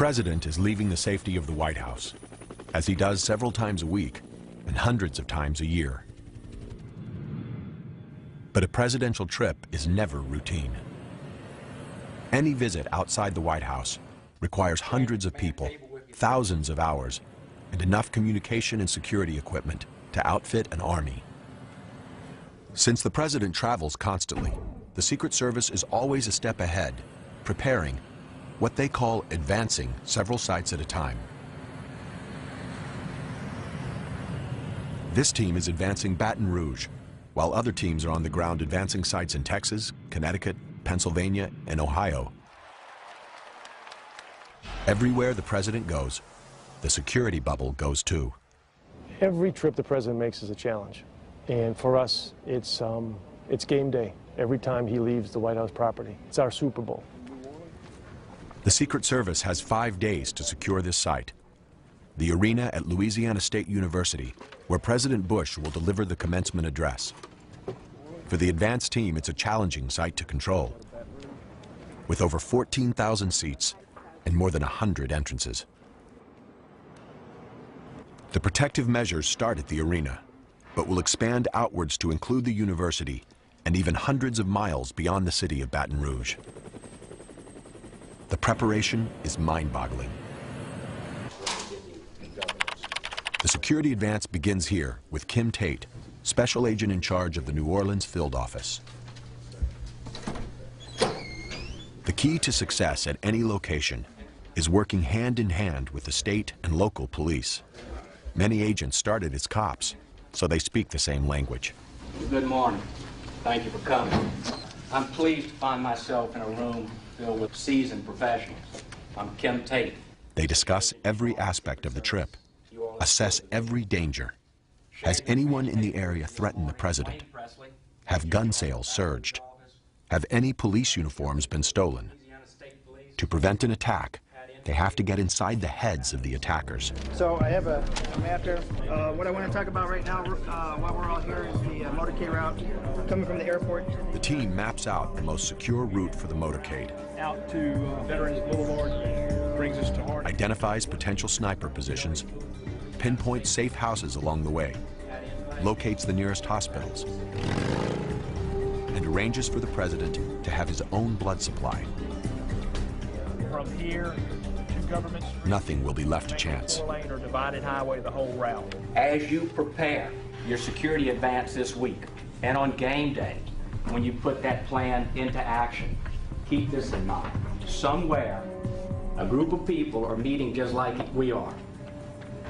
president is leaving the safety of the White House, as he does several times a week and hundreds of times a year. But a presidential trip is never routine. Any visit outside the White House requires hundreds of people, thousands of hours, and enough communication and security equipment to outfit an army. Since the president travels constantly, the Secret Service is always a step ahead, preparing, what they call advancing, several sites at a time. This team is advancing Baton Rouge, while other teams are on the ground advancing sites in Texas, Connecticut, Pennsylvania, and Ohio. Everywhere the president goes, the security bubble goes too. Every trip the president makes is a challenge. And for us, it's game day every time he leaves the White House property. It's our Super Bowl. The Secret Service has 5 days to secure this site, the arena at Louisiana State University, where President Bush will deliver the commencement address. For the advanced team, it's a challenging site to control, with over 14,000 seats and more than 100 entrances. The protective measures start at the arena, but will expand outwards to include the university and even hundreds of miles beyond the city of Baton Rouge. The preparation is mind-boggling. The security advance begins here with Kim Tate, special agent in charge of the New Orleans field office. The key to success at any location is working hand in hand with the state and local police. Many agents started as cops, so they speak the same language. Good morning. Thank you for coming. I'm pleased to find myself in a room filled with seasoned professionals. I'm Kim Tate. They discuss every aspect of the trip, assess every danger. Has anyone in the area threatened the president? Have gun sales surged? Have any police uniforms been stolen? To prevent an attack, they have to get inside the heads of the attackers. So I have a map here. What I want to talk about right now, while we're all here, is the motorcade route coming from the airport. The team maps out the most secure route for the motorcade. Out to Veterans Boulevard, brings us to Harding. Identifies potential sniper positions, pinpoints safe houses along the way, locates the nearest hospitals, and arranges for the president to have his own blood supply. From here to Government Street, nothing will be left to chance. 4-lane or divided highway the whole route. As you prepare your security advance this week, and on game day, when you put that plan into action, keep this in mind. Somewhere, a group of people are meeting just like we are,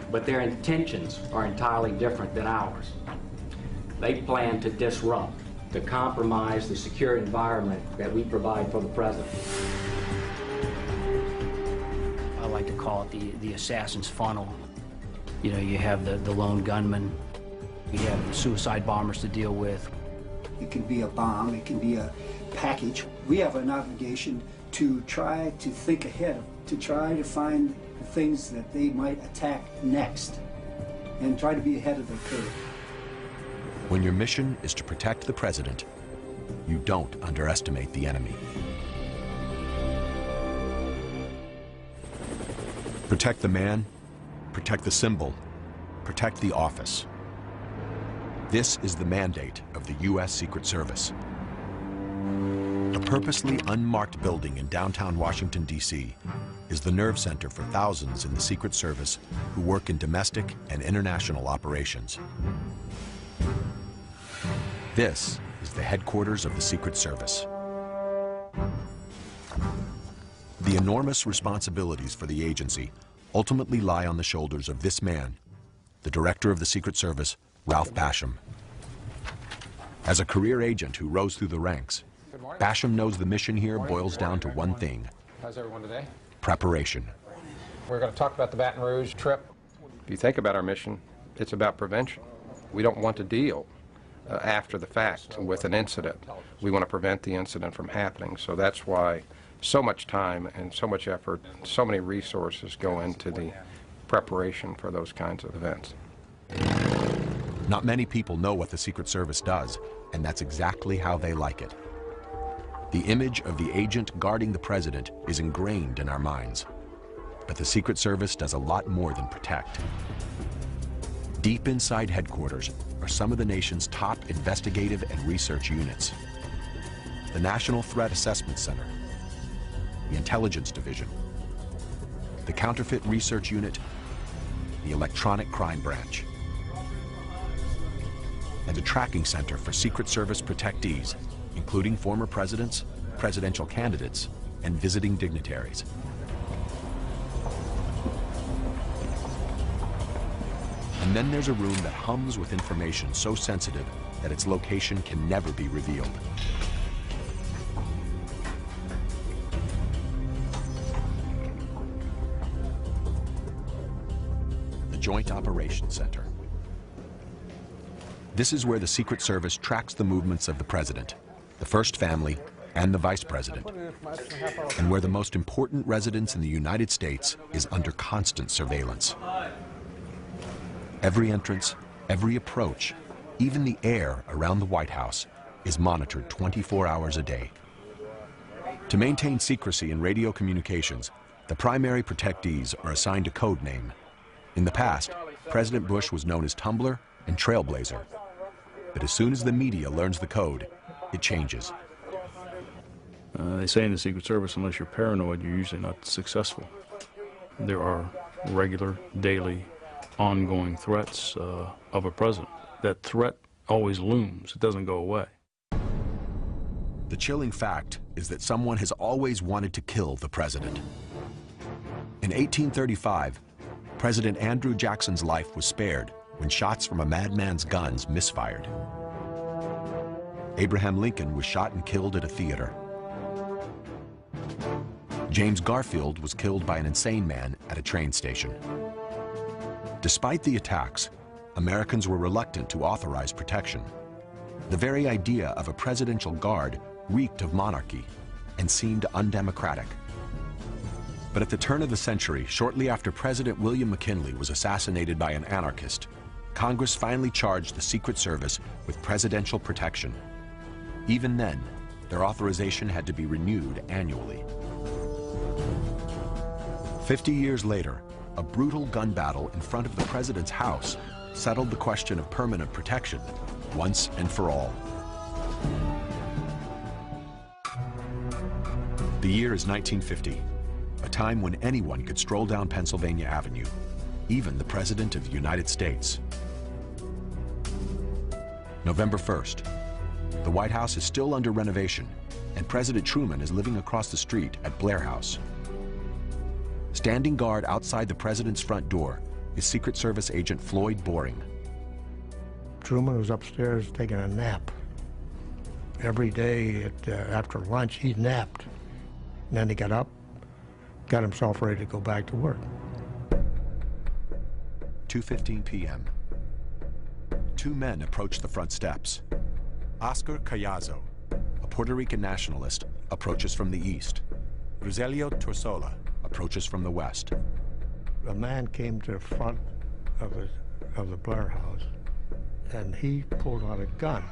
but their intentions are entirely different than ours. They plan to disrupt, to compromise the secure environment that we provide for the president. I like to call it the assassin's funnel. You know, you have the lone gunman, you have the suicide bombers to deal with. It can be a bomb, it can be a package. We have an obligation to try to think ahead, to try to find the things that they might attack next, and try to be ahead of the curve. When your mission is to protect the president, you don't underestimate the enemy. Protect the man, protect the symbol, protect the office. This is the mandate of the U.S. Secret Service. A purposely unmarked building in downtown Washington, D.C. is the nerve center for thousands in the Secret Service who work in domestic and international operations. This is the headquarters of the Secret Service. The enormous responsibilities for the agency ultimately lie on the shoulders of this man, the director of the Secret Service, Ralph Basham. As a career agent who rose through the ranks, Basham knows the mission here boils down to one thing: how's everyone today? Preparation. We're going to talk about the Baton Rouge trip. If you think about our mission, it's about prevention. We don't want to deal after the fact with an incident. We want to prevent the incident from happening. So that's why so much time and so much effort, so many resources go into the preparation for those kinds of events. Not many people know what the Secret Service does, and that's exactly how they like it. The image of the agent guarding the president is ingrained in our minds. But the Secret Service does a lot more than protect. Deep inside headquarters are some of the nation's top investigative and research units. The National Threat Assessment Center, the Intelligence Division, the Counterfeit Research Unit, the Electronic Crime Branch, and a tracking center for Secret Service protectees, including former presidents, presidential candidates, and visiting dignitaries. And then there's a room that hums with information so sensitive that its location can never be revealed. The Joint Operations Center. This is where the Secret Service tracks the movements of the president, the First Family, and the Vice President, and where the most important residence in the United States is under constant surveillance. Every entrance, every approach, even the air around the White House is monitored 24 hours a day. To maintain secrecy in radio communications, the primary protectees are assigned a code name. In the past, President Bush was known as Tumbler and Trailblazer. But as soon as the media learns the code, it changes. They say in the Secret Service, unless you're paranoid, you're usually not successful. There are regular, daily, ongoing threats of a president. That threat always looms. It doesn't go away. The chilling fact is that someone has always wanted to kill the president. In 1835, President Andrew Jackson's life was spared when shots from a madman's guns misfired. Abraham Lincoln was shot and killed at a theater. James Garfield was killed by an insane man at a train station. Despite the attacks, Americans were reluctant to authorize protection. The very idea of a presidential guard reeked of monarchy and seemed undemocratic. But at the turn of the century, shortly after President William McKinley was assassinated by an anarchist, Congress finally charged the Secret Service with presidential protection. Even then, their authorization had to be renewed annually. 50 years later, a brutal gun battle in front of the president's house settled the question of permanent protection once and for all. The year is 1950, a time when anyone could stroll down Pennsylvania Avenue, even the President of the United States. November 1st, the White House is still under renovation, and President Truman is living across the street at Blair House. Standing guard outside the president's front door is Secret Service agent Floyd Boring. Truman was upstairs taking a nap. Every day after lunch, he napped. And then he got up, got himself ready to go back to work. 2:15 p.m. Two men approach the front steps. Oscar Callazo, a Puerto Rican nationalist, approaches from the east. Rogelio Torsola approaches from the west. A man came to the front of the Blair House, and he pulled out a gun.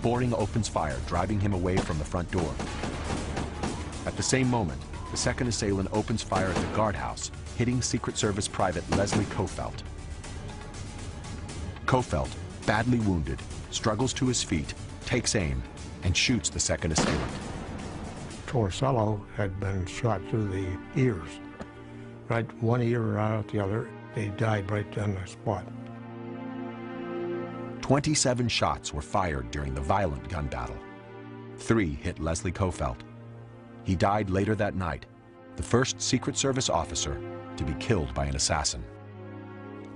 Boring opens fire, driving him away from the front door. At the same moment, the second assailant opens fire at the guardhouse, hitting Secret Service Private Leslie Kofelt. Kofelt, badly wounded, struggles to his feet, takes aim, and shoots the second assailant. Torsello had been shot through the ears, right one ear right out the other. They died right on the spot. 27 shots were fired during the violent gun battle. 3 hit Leslie Kofelt. He died later that night, the first Secret Service officer to be killed by an assassin.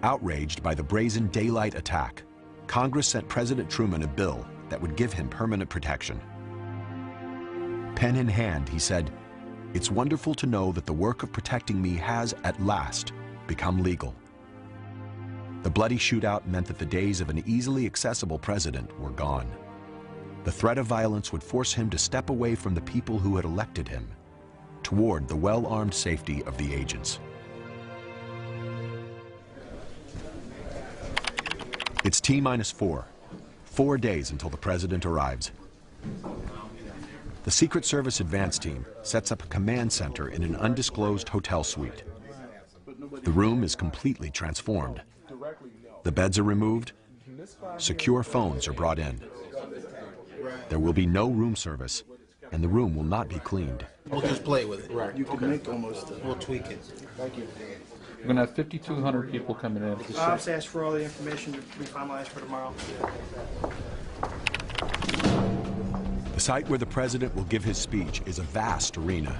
Outraged by the brazen daylight attack, Congress sent President Truman a bill that would give him permanent protection. Pen in hand, he said, "It's wonderful to know that the work of protecting me has, at last, become legal." The bloody shootout meant that the days of an easily accessible president were gone. The threat of violence would force him to step away from the people who had elected him, toward the well-armed safety of the agents. It's T-4, 4 days until the president arrives. The Secret Service advance team sets up a command center in an undisclosed hotel suite. The room is completely transformed. The beds are removed. Secure phones are brought in. There will be no room service, and the room will not be cleaned. We'll just play with it. Right. You can make almost, we'll tweak it. Thank you. We're going to have 5,200 people coming in. I'll just ask for all the information to be finalized for tomorrow. The site where the president will give his speech is a vast arena.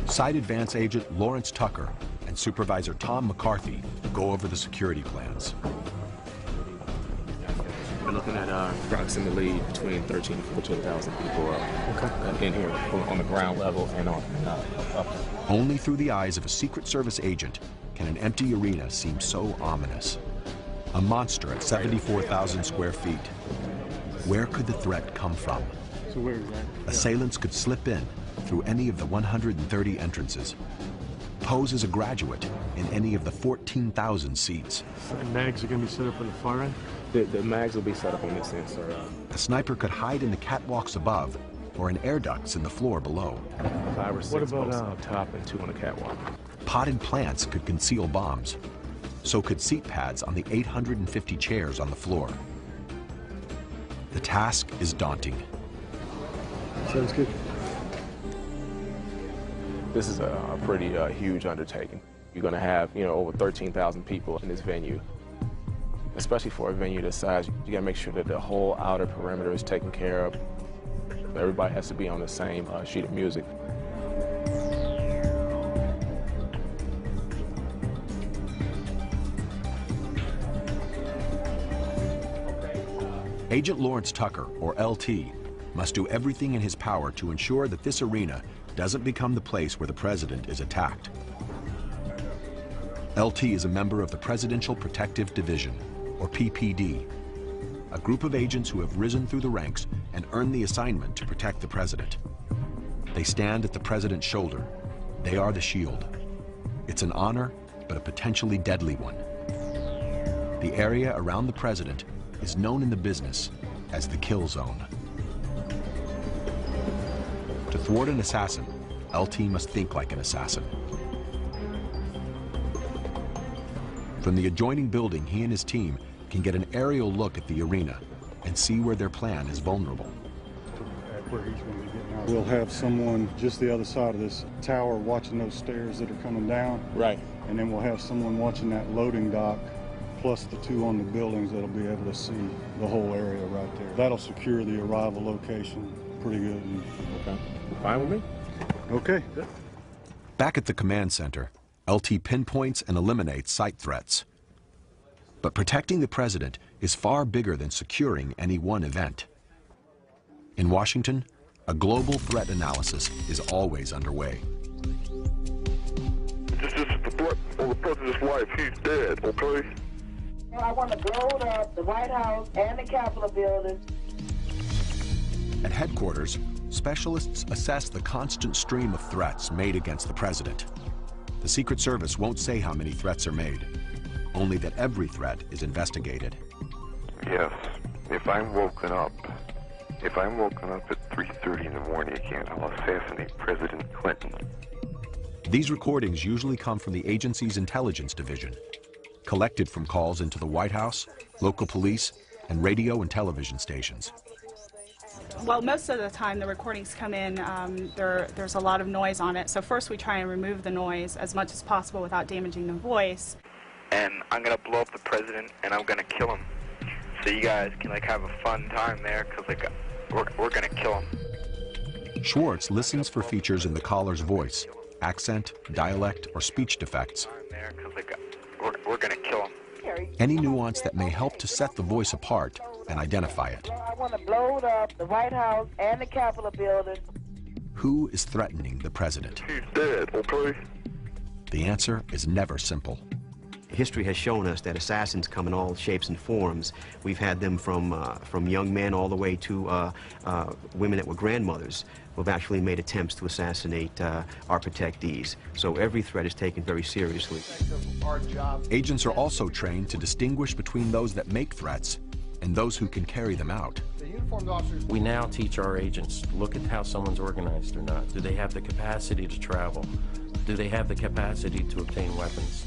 Site advance agent Lawrence Tucker and supervisor Tom McCarthy go over the security plans. We're looking at approximately between 13,000 and 14,000 people in here on the ground level and on up. Only through the eyes of a Secret Service agent can an empty arena seem so ominous. A monster at 74,000 square feet. Where could the threat come from? So where is that? Assailants could slip in through any of the 130 entrances, pose as a graduate in any of the 14,000 seats. And mags are going to be set up on the far end? The mags will be set up on this end, sir. A sniper could hide in the catwalks above or in air ducts in the floor below. 5 or 6 posts on top and 2 on the catwalk. Potted plants could conceal bombs. So could seat pads on the 850 chairs on the floor. The task is daunting. Sounds good. This is a pretty huge undertaking. You're going to have, over 13,000 people in this venue. Especially for a venue this size, you got to make sure that the whole outer perimeter is taken care of. Everybody has to be on the same sheet of music. Agent Lawrence Tucker, or LT, must do everything in his power to ensure that this arena doesn't become the place where the president is attacked. LT is a member of the Presidential Protective Division, or PPD, a group of agents who have risen through the ranks and earned the assignment to protect the president. They stand at the president's shoulder. They are the shield. It's an honor, but a potentially deadly one. The area around the president is known in the business as the kill zone. To thwart an assassin, LT must think like an assassin. From the adjoining building, he and his team can get an aerial look at the arena and see where their plan is vulnerable. We'll have someone just the other side of this tower watching those stairs that are coming down. Right. And then we'll have someone watching that loading dock, plus the 2 on the buildings that'll be able to see the whole area right there. That'll secure the arrival location pretty good. Okay. Fine with me. Okay. Good. Back at the command center, LT pinpoints and eliminates site threats. But protecting the president is far bigger than securing any one event. In Washington, a global threat analysis is always underway. This is the threat on the president's life. He's dead, okay? I want to blow up the White House and the Capitol building. At headquarters, specialists assess the constant stream of threats made against the president. The Secret Service won't say how many threats are made, only that every threat is investigated. Yes. If I'm woken up at 3:30 in the morning again, I'll assassinate President Clinton. These recordings usually come from the agency's intelligence division, collected from calls into the White House, local police, and radio and television stations. Well, most of the time the recordings come in, there's a lot of noise on it. So first we try and remove the noise as much as possible without damaging the voice. And I'm going to blow up the president and I'm going to kill him. So you guys can have a fun time there because we're going to kill him. Schwartz listens for features in the caller's voice, accent, dialect, or speech defects. We're going to kill him. Any nuance that may help to set the voice apart and identify it. I want to blow up the White House and the Capitol building. Who is threatening the president? He's dead, okay? The answer is never simple. History has shown us that assassins come in all shapes and forms. We've had them from young men all the way to women that were grandmothers who have actually made attempts to assassinate our protectees. So every threat is taken very seriously. Agents are also trained to distinguish between those that make threats and those who can carry them out. uniformed officers. We now teach our agents, look at how someone's organized or not. Do they have the capacity to travel? Do they have the capacity to obtain weapons?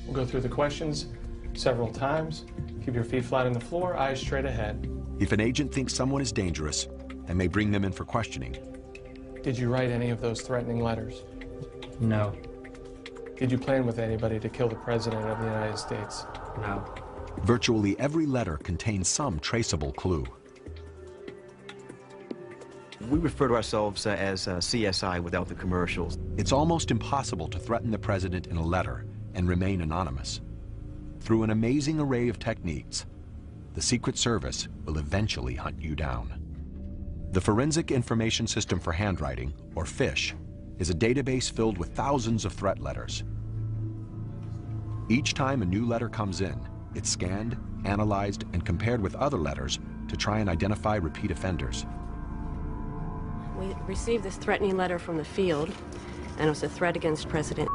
We'll go through the questions several times. Keep your feet flat on the floor, eyes straight ahead. If an agent thinks someone is dangerous and may bring them in for questioning. Did you write any of those threatening letters? No. Did you plan with anybody to kill the President of the United States? No. Virtually every letter contains some traceable clue. We refer to ourselves as CSI without the commercials. It's almost impossible to threaten the President in a letter and remain anonymous. Through an amazing array of techniques, the Secret Service will eventually hunt you down. The Forensic Information System for Handwriting, or FISH, is a database filled with thousands of threat letters. Each time a new letter comes in, it's scanned, analyzed, and compared with other letters to try and identify repeat offenders. We received this threatening letter from the field, and it was a threat against President.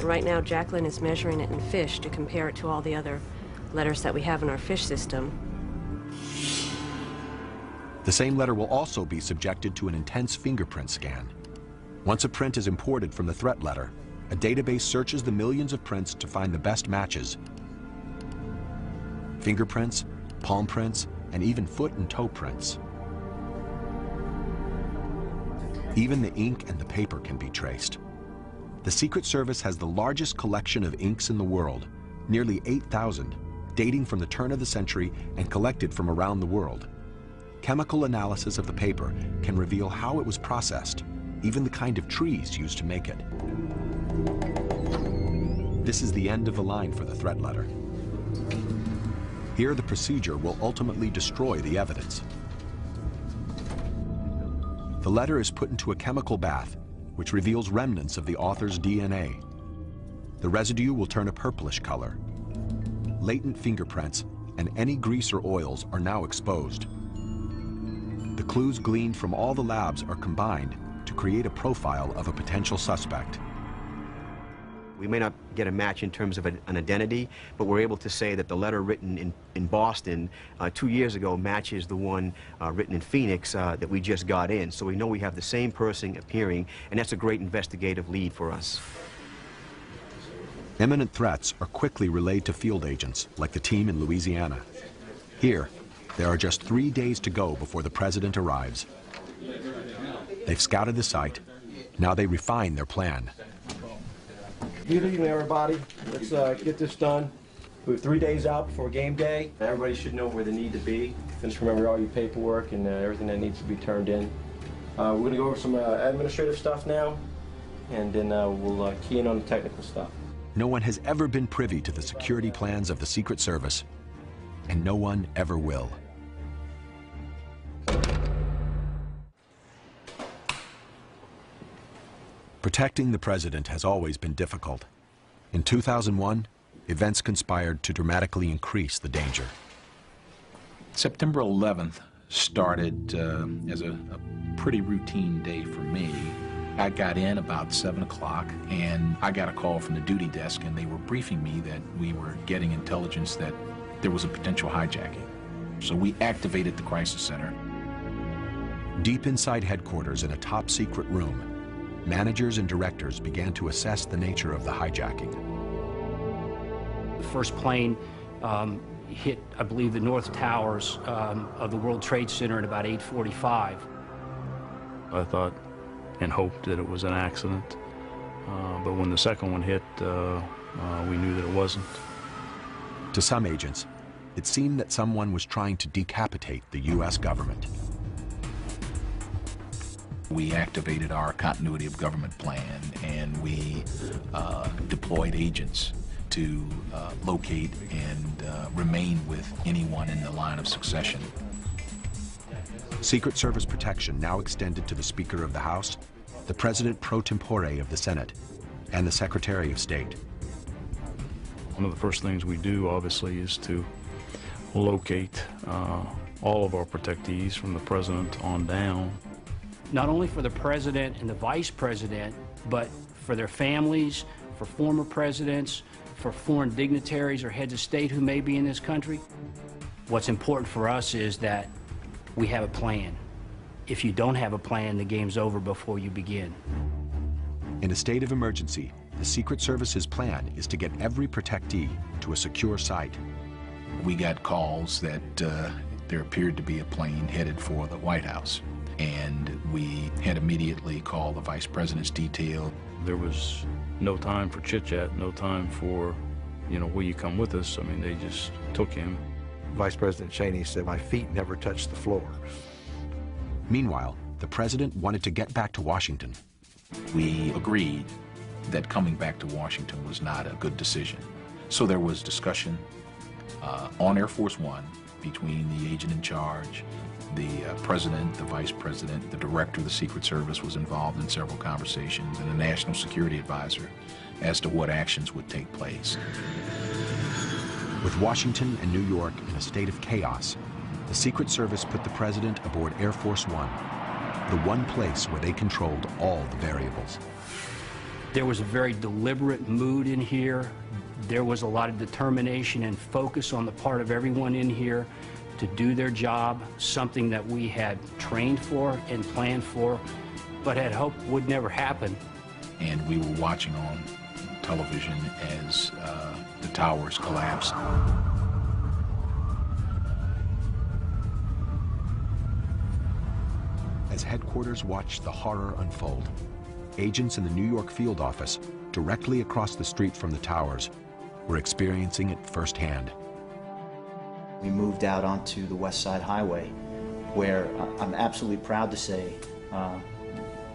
Right now, Jacqueline is measuring it in FISH to compare it to all the other letters that we have in our FISH system. The same letter will also be subjected to an intense fingerprint scan. Once a print is imported from the threat letter, a database searches the millions of prints to find the best matches. Fingerprints, palm prints, and even foot and toe prints. Even the ink and the paper can be traced. The Secret Service has the largest collection of inks in the world, nearly 8,000, dating from the turn of the century and collected from around the world. Chemical analysis of the paper can reveal how it was processed, even the kind of trees used to make it. This is the end of the line for the threat letter. Here, the procedure will ultimately destroy the evidence. The letter is put into a chemical bath, which reveals remnants of the author's DNA. The residue will turn a purplish color. Latent fingerprints and any grease or oils are now exposed. The clues gleaned from all the labs are combined to create a profile of a potential suspect. We may not get a match in terms of an identity, but we're able to say that the letter written in Boston 2 years ago matches the one written in Phoenix that we just got in. So we know we have the same person appearing, and that's a great investigative lead for us. Imminent threats are quickly relayed to field agents, like the team in Louisiana. Here, there are just 3 days to go before the President arrives. They've scouted the site. Now they refine their plan. Good evening, everybody. Let's get this done. We have 3 days out before game day. Everybody should know where they need to be. Just remember all your paperwork and everything that needs to be turned in. We're going to go over some administrative stuff now, and then we'll key in on the technical stuff. No one has ever been privy to the security plans of the Secret Service, and no one ever will. Protecting the President has always been difficult. In 2001, events conspired to dramatically increase the danger. September 11th started as a pretty routine day for me. I got in about 7 o'clock, and I got a call from the duty desk, and they were briefing me that we were getting intelligence that there was a potential hijacking. So we activated the crisis center. Deep inside headquarters in a top-secret room, managers and directors began to assess the nature of the hijacking. The first plane hit, I believe, the north towers of the World Trade Center at about 8:45. I thought and hoped that it was an accident, but when the second one hit, we knew that it wasn't. To some agents, it seemed that someone was trying to decapitate the U.S. government. We activated our continuity of government plan, and we deployed agents to locate and remain with anyone in the line of succession. Secret Service protection now extended to the Speaker of the House, the President pro tempore of the Senate, and the Secretary of State. One of the first things we do, obviously, is to locate all of our protectees from the President on down. Not only for the President and the Vice President, but for their families, for former presidents, for foreign dignitaries or heads of state who may be in this country. What's important for us is that we have a plan. If you don't have a plan, the game's over before you begin. In a state of emergency, the Secret Service's plan is to get every protectee to a secure site. We got calls that there appeared to be a plane headed for the White House, and we had immediately called the Vice President's detail. There was no time for chit-chat, no time for, will you come with us? I mean, they just took him. Vice President Cheney said, "My feet never touched the floor." Meanwhile, the president wanted to get back to Washington. We agreed that coming back to Washington was not a good decision. So there was discussion on Air Force One between the agent in charge, the president, the vice president, the director of the Secret Service was involved in several conversations, and the National Security Advisor as to what actions would take place. With Washington and New York in a state of chaos, the Secret Service put the president aboard Air Force One, the one place where they controlled all the variables. There was a very deliberate mood in here. There was a lot of determination and focus on the part of everyone in here to do their job, something that we had trained for and planned for, but had hoped would never happen. And we were watching on television as the towers collapsed. As headquarters watched the horror unfold, agents in the New York field office, directly across the street from the towers, were experiencing it firsthand. We moved out onto the West Side Highway, where I'm absolutely proud to say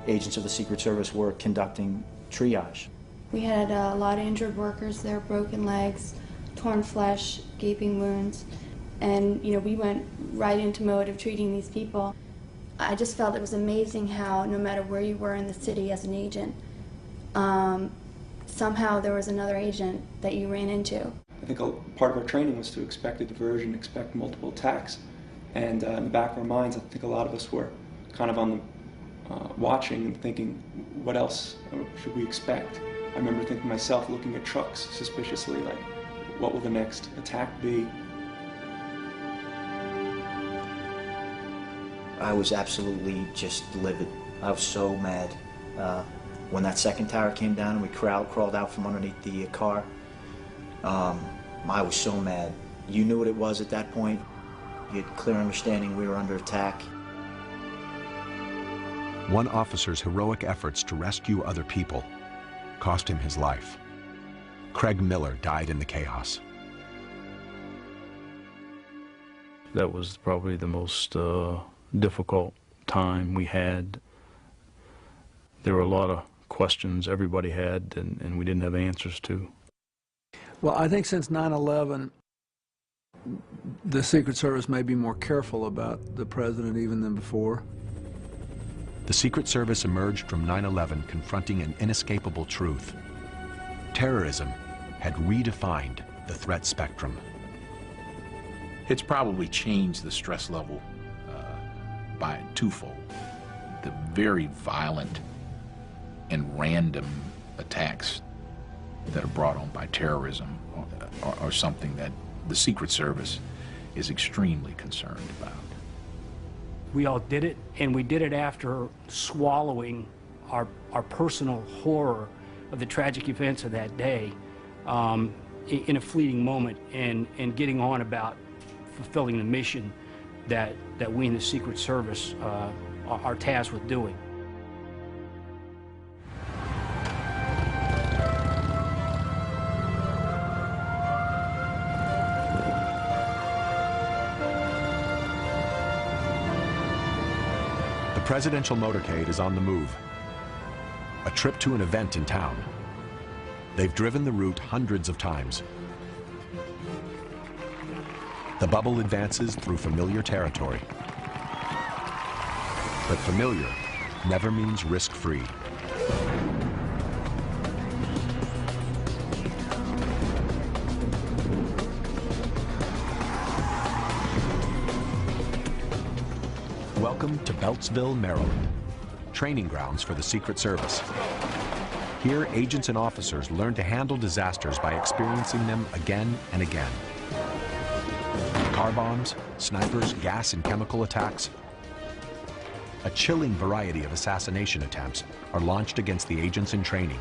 agents of the Secret Service were conducting triage. We had a lot of injured workers there, broken legs, torn flesh, gaping wounds, and we went right into mode of treating these people. I just felt it was amazing how no matter where you were in the city as an agent, somehow there was another agent that you ran into. I think part of our training was to expect a diversion, expect multiple attacks, and in the back of our minds, I think a lot of us were kind of on the watching and thinking, what else should we expect? I remember thinking to myself, looking at trucks suspiciously, like, what will the next attack be? I was absolutely just livid. I was so mad. When that second tower came down and we crawled out from underneath the car, I was so mad. You knew what it was at that point. You had clear understanding we were under attack. One officer's heroic efforts to rescue other people cost him his life. Craig Miller died in the chaos. That was probably the most difficult time we had. There were a lot of questions everybody had, and we didn't have answers to. Well, I think since 9/11, the Secret Service may be more careful about the president even than before. The Secret Service emerged from 9/11 confronting an inescapable truth. Terrorism had redefined the threat spectrum. It's probably changed the stress level by twofold. The very violent and random attacks that are brought on by terrorism are something that the Secret Service is extremely concerned about. We all did it, and we did it after swallowing our personal horror of the tragic events of that day in a fleeting moment, and getting on about fulfilling the mission that we in the Secret Service are tasked with doing. The presidential motorcade is on the move. A trip to an event in town. They've driven the route hundreds of times. The bubble advances through familiar territory. But familiar never means risk-free. Welcome to Beltsville, Maryland, training grounds for the Secret Service. Here, agents and officers learn to handle disasters by experiencing them again and again. car bombs, snipers, gas and chemical attacks. A chilling variety of assassination attempts are launched against the agents in training.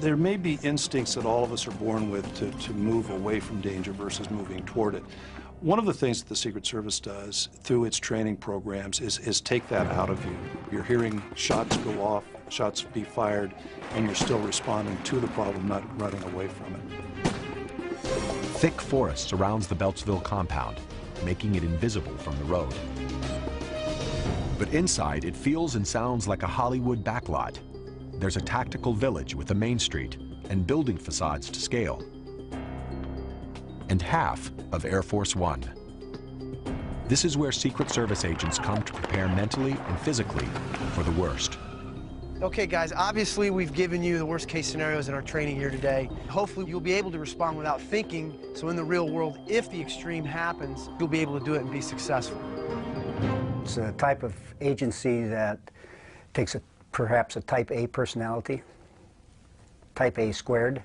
There may be instincts that all of us are born with to move away from danger versus moving toward it. One of the things that the Secret Service does through its training programs is take that out of you. You're hearing shots go off, shots be fired, and you're still responding to the problem, not running away from it. Thick forest surrounds the Beltsville compound, making it invisible from the road. But inside, it feels and sounds like a Hollywood backlot. There's a tactical village with a main street and building facades to scale. And half of Air Force One. This is where Secret Service agents come to prepare mentally and physically for the worst. Okay, guys, obviously we've given you the worst case scenarios in our training here today. Hopefully you'll be able to respond without thinking, so in the real world, if the extreme happens, you'll be able to do it and be successful. It's a type of agency that takes perhaps a type A personality, type A squared.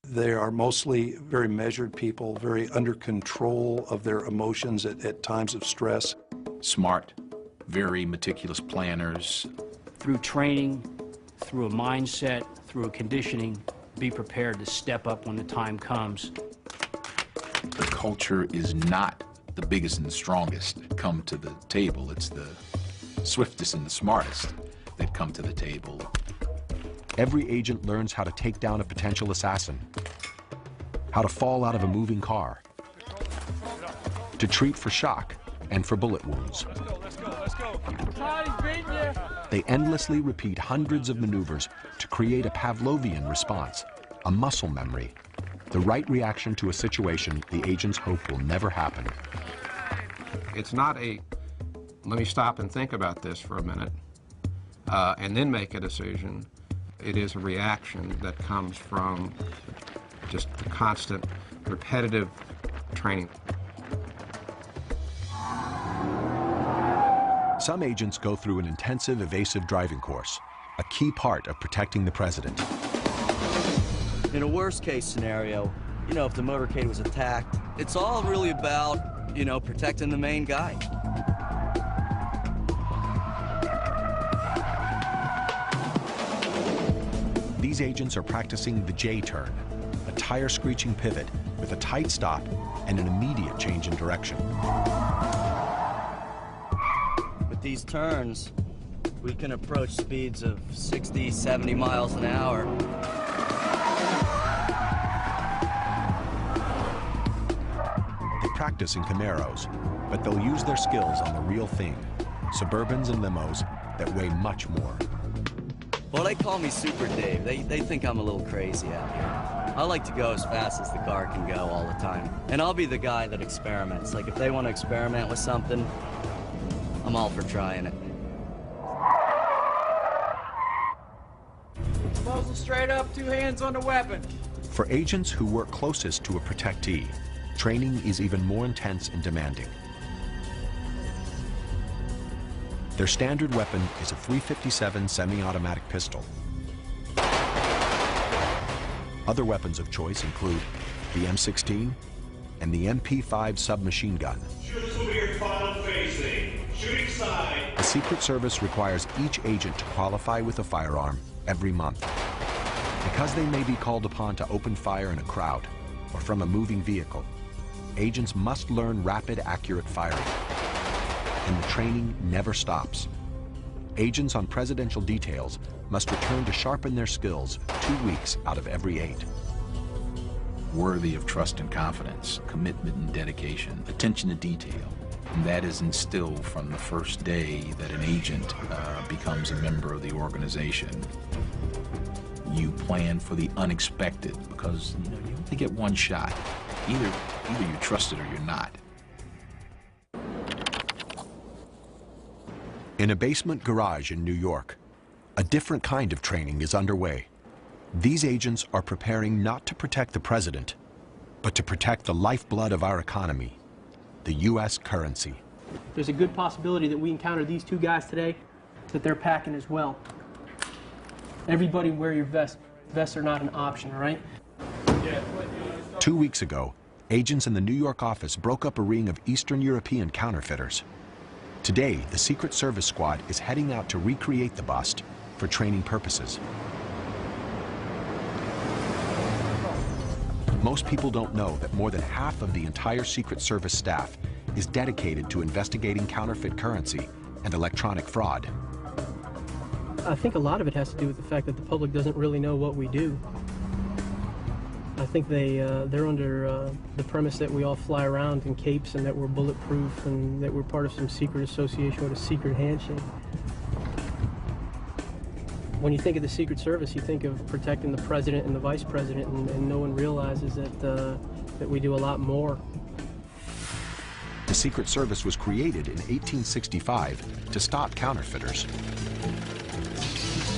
They are mostly very measured people, very under control of their emotions at times of stress. Smart, very meticulous planners. Through training, through a mindset, through a conditioning, be prepared to step up when the time comes. The culture is not the biggest and the strongest that come to the table. It's the swiftest and the smartest that come to the table. Every agent learns how to take down a potential assassin, how to fall out of a moving car, to treat for shock and for bullet wounds. They endlessly repeat hundreds of maneuvers to create a Pavlovian response, a muscle memory, the right reaction to a situation the agents hope will never happen. It's not a, let me stop and think about this for a minute, and then make a decision. It is a reaction that comes from just the constant, repetitive training. Some agents go through an intensive evasive driving course, a key part of protecting the president. In a worst-case scenario, you know, if the motorcade was attacked, it's all really about, you know, protecting the main guy. These agents are practicing the J-turn, a tire-screeching pivot with a tight stop and an immediate change in direction. With these turns, we can approach speeds of 60, 70 miles an hour. They practice in Camaros, but they'll use their skills on the real thing, Suburbans and limos that weigh much more. Well, they call me Super Dave. They think I'm a little crazy out here. I like to go as fast as the car can go all the time. And I'll be the guy that experiments. Like, if they want to experiment with something, I'm all for trying it. Muzzle straight up, 2 hands on the weapon. For agents who work closest to a protectee, training is even more intense and demanding. Their standard weapon is a .357 semi-automatic pistol. Other weapons of choice include the M16 and the mp4 submachine gun. Shooters will be your final facing. Shooting side. The Secret Service requires each agent to qualify with a firearm every month. Because they may be called upon to open fire in a crowd or from a moving vehicle, agents must learn rapid, accurate firing. And the training never stops. Agents on presidential details must return to sharpen their skills 2 weeks out of every 8. Worthy of trust and confidence, commitment and dedication, attention to detail. And that is instilled from the first day that an agent becomes a member of the organization. You plan for the unexpected because, you know, you only get one shot. Either you're trusted or you're not. In a basement garage in New York, a different kind of training is underway. These agents are preparing not to protect the president, but to protect the lifeblood of our economy, the U.S. currency. There's a good possibility that we encounter these 2 guys today, that they're packing as well. Everybody wear your vest. Vests are not an option, all right? 2 weeks ago, agents in the New York office broke up a ring of Eastern European counterfeiters. Today, the Secret Service squad is heading out to recreate the bust for training purposes. Most people don't know that more than half of the entire Secret Service staff is dedicated to investigating counterfeit currency and electronic fraud. I think a lot of it has to do with the fact that the public doesn't really know what we do. I think they're under the premise that we all fly around in capes and that we're bulletproof and that we're part of some secret association with a secret handshake. When you think of the Secret Service, you think of protecting the president and the vice president, and no one realizes that we do a lot more. The Secret Service was created in 1865 to stop counterfeiters.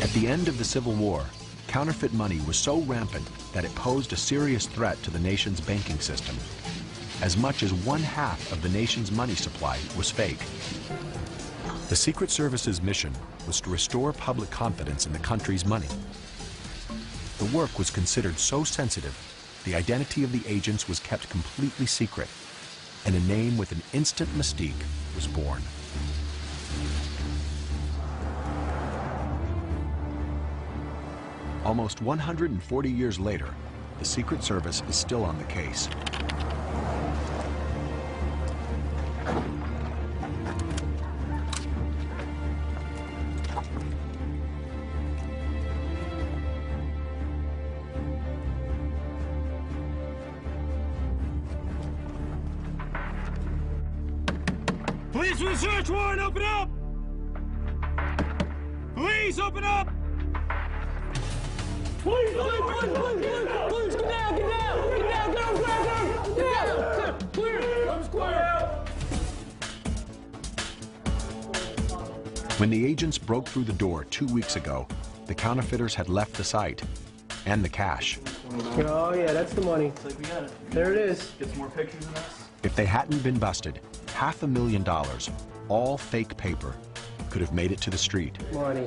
At the end of the Civil War, counterfeit money was so rampant that it posed a serious threat to the nation's banking system. As much as 1/2 of the nation's money supply was fake. The Secret Service's mission was to restore public confidence in the country's money. The work was considered so sensitive, the identity of the agents was kept completely secret, and a name with an instant mystique was born. Almost 140 years later, the Secret Service is still on the case. Police with a search warrant, open up! Police, open up! Please, get down, clear, come square. When the agents broke through the door 2 weeks ago, the counterfeiters had left the site and the cash. Oh yeah, that's the money. There it is. Get some more pictures of us. If they hadn't been busted, $500,000, all fake paper, could have made it to the street. Money,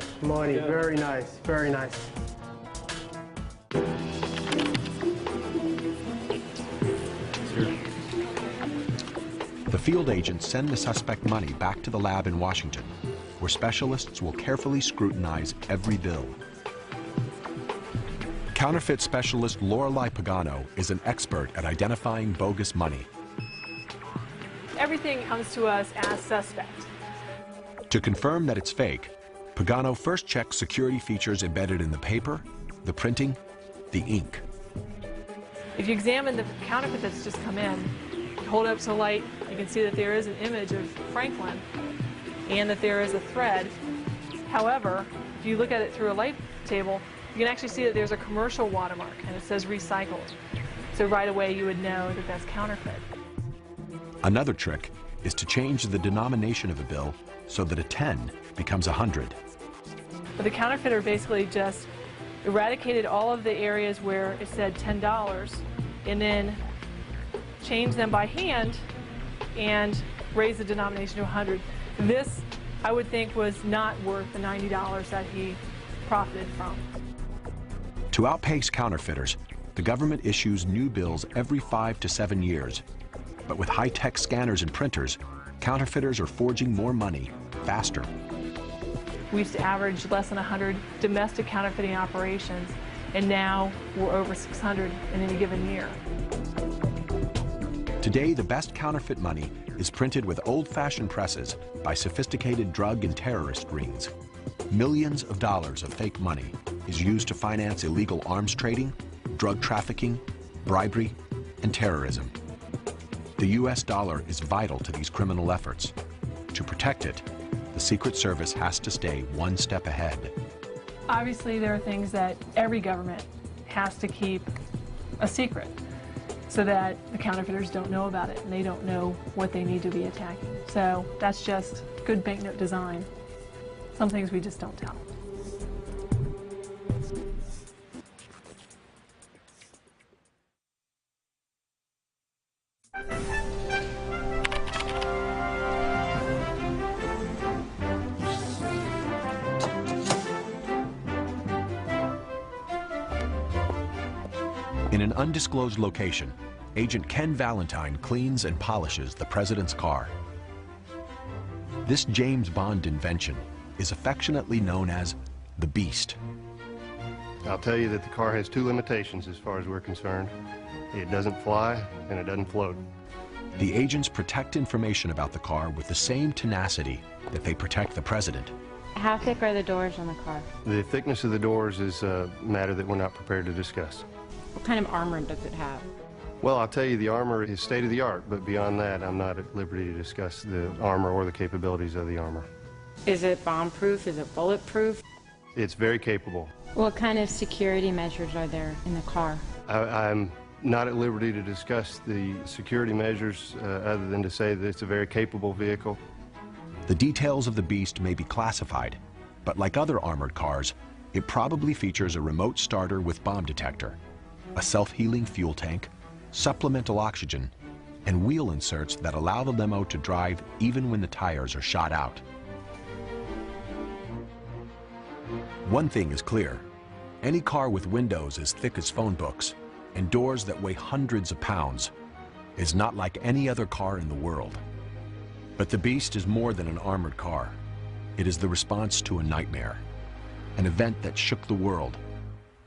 yeah. Very nice, very nice. The field agents send the suspect money back to the lab in Washington, where specialists will carefully scrutinize every bill. Counterfeit specialist Lorelei Pagano is an expert at identifying bogus money. Everything comes to us as suspect. To confirm that it's fake, Pagano first checks security features embedded in the paper, the printing, the ink. If you examine the counterfeit that's just come in, you hold it up to the light, you can see that there is an image of Franklin and that there is a thread. However, if you look at it through a light table, you can actually see that there's a commercial watermark and it says recycled. So right away you would know that that's counterfeit. Another trick is to change the denomination of a bill so that a 10 becomes 100. But the counterfeiter basically just eradicated all of the areas where it said $10 and then changed them by hand and raised the denomination to 100. This, I would think, was not worth the $90 that he profited from. To outpace counterfeiters, the government issues new bills every 5 to 7 years. But with high-tech scanners and printers, counterfeiters are forging more money faster. We used to average less than 100 domestic counterfeiting operations, and now we're over 600 in any given year. Today, the best counterfeit money is printed with old-fashioned presses by sophisticated drug and terrorist rings. Millions of dollars of fake money is used to finance illegal arms trading, drug trafficking, bribery, and terrorism. The U.S. dollar is vital to these criminal efforts. To protect it, the Secret Service has to stay one step ahead. Obviously, there are things that every government has to keep a secret so that the counterfeiters don't know about it and they don't know what they need to be attacking. So that's just good banknote design. Some things we just don't tell. In an undisclosed location, Agent Ken Valentine cleans and polishes the president's car. This James Bond invention is affectionately known as the Beast. I'll tell you that the car has two limitations as far as we're concerned. It doesn't fly and it doesn't float. The agents protect information about the car with the same tenacity that they protect the president. How thick are the doors on the car? The thickness of the doors is a matter that we're not prepared to discuss. What kind of armor does it have? Well, I'll tell you the armor is state of the art, but beyond that, I'm not at liberty to discuss the armor or the capabilities of the armor. Is it bomb-proof? Is it bulletproof? It's very capable. What kind of security measures are there in the car? I'm not at liberty to discuss the security measures other than to say that it's a very capable vehicle. The details of the Beast may be classified, but like other armored cars, it probably features a remote starter with bomb detector, a self-healing fuel tank, supplemental oxygen, and wheel inserts that allow the limo to drive even when the tires are shot out. One thing is clear: any car with windows as thick as phone books and doors that weigh hundreds of pounds is not like any other car in the world. But the Beast is more than an armored car. It is the response to a nightmare, an event that shook the world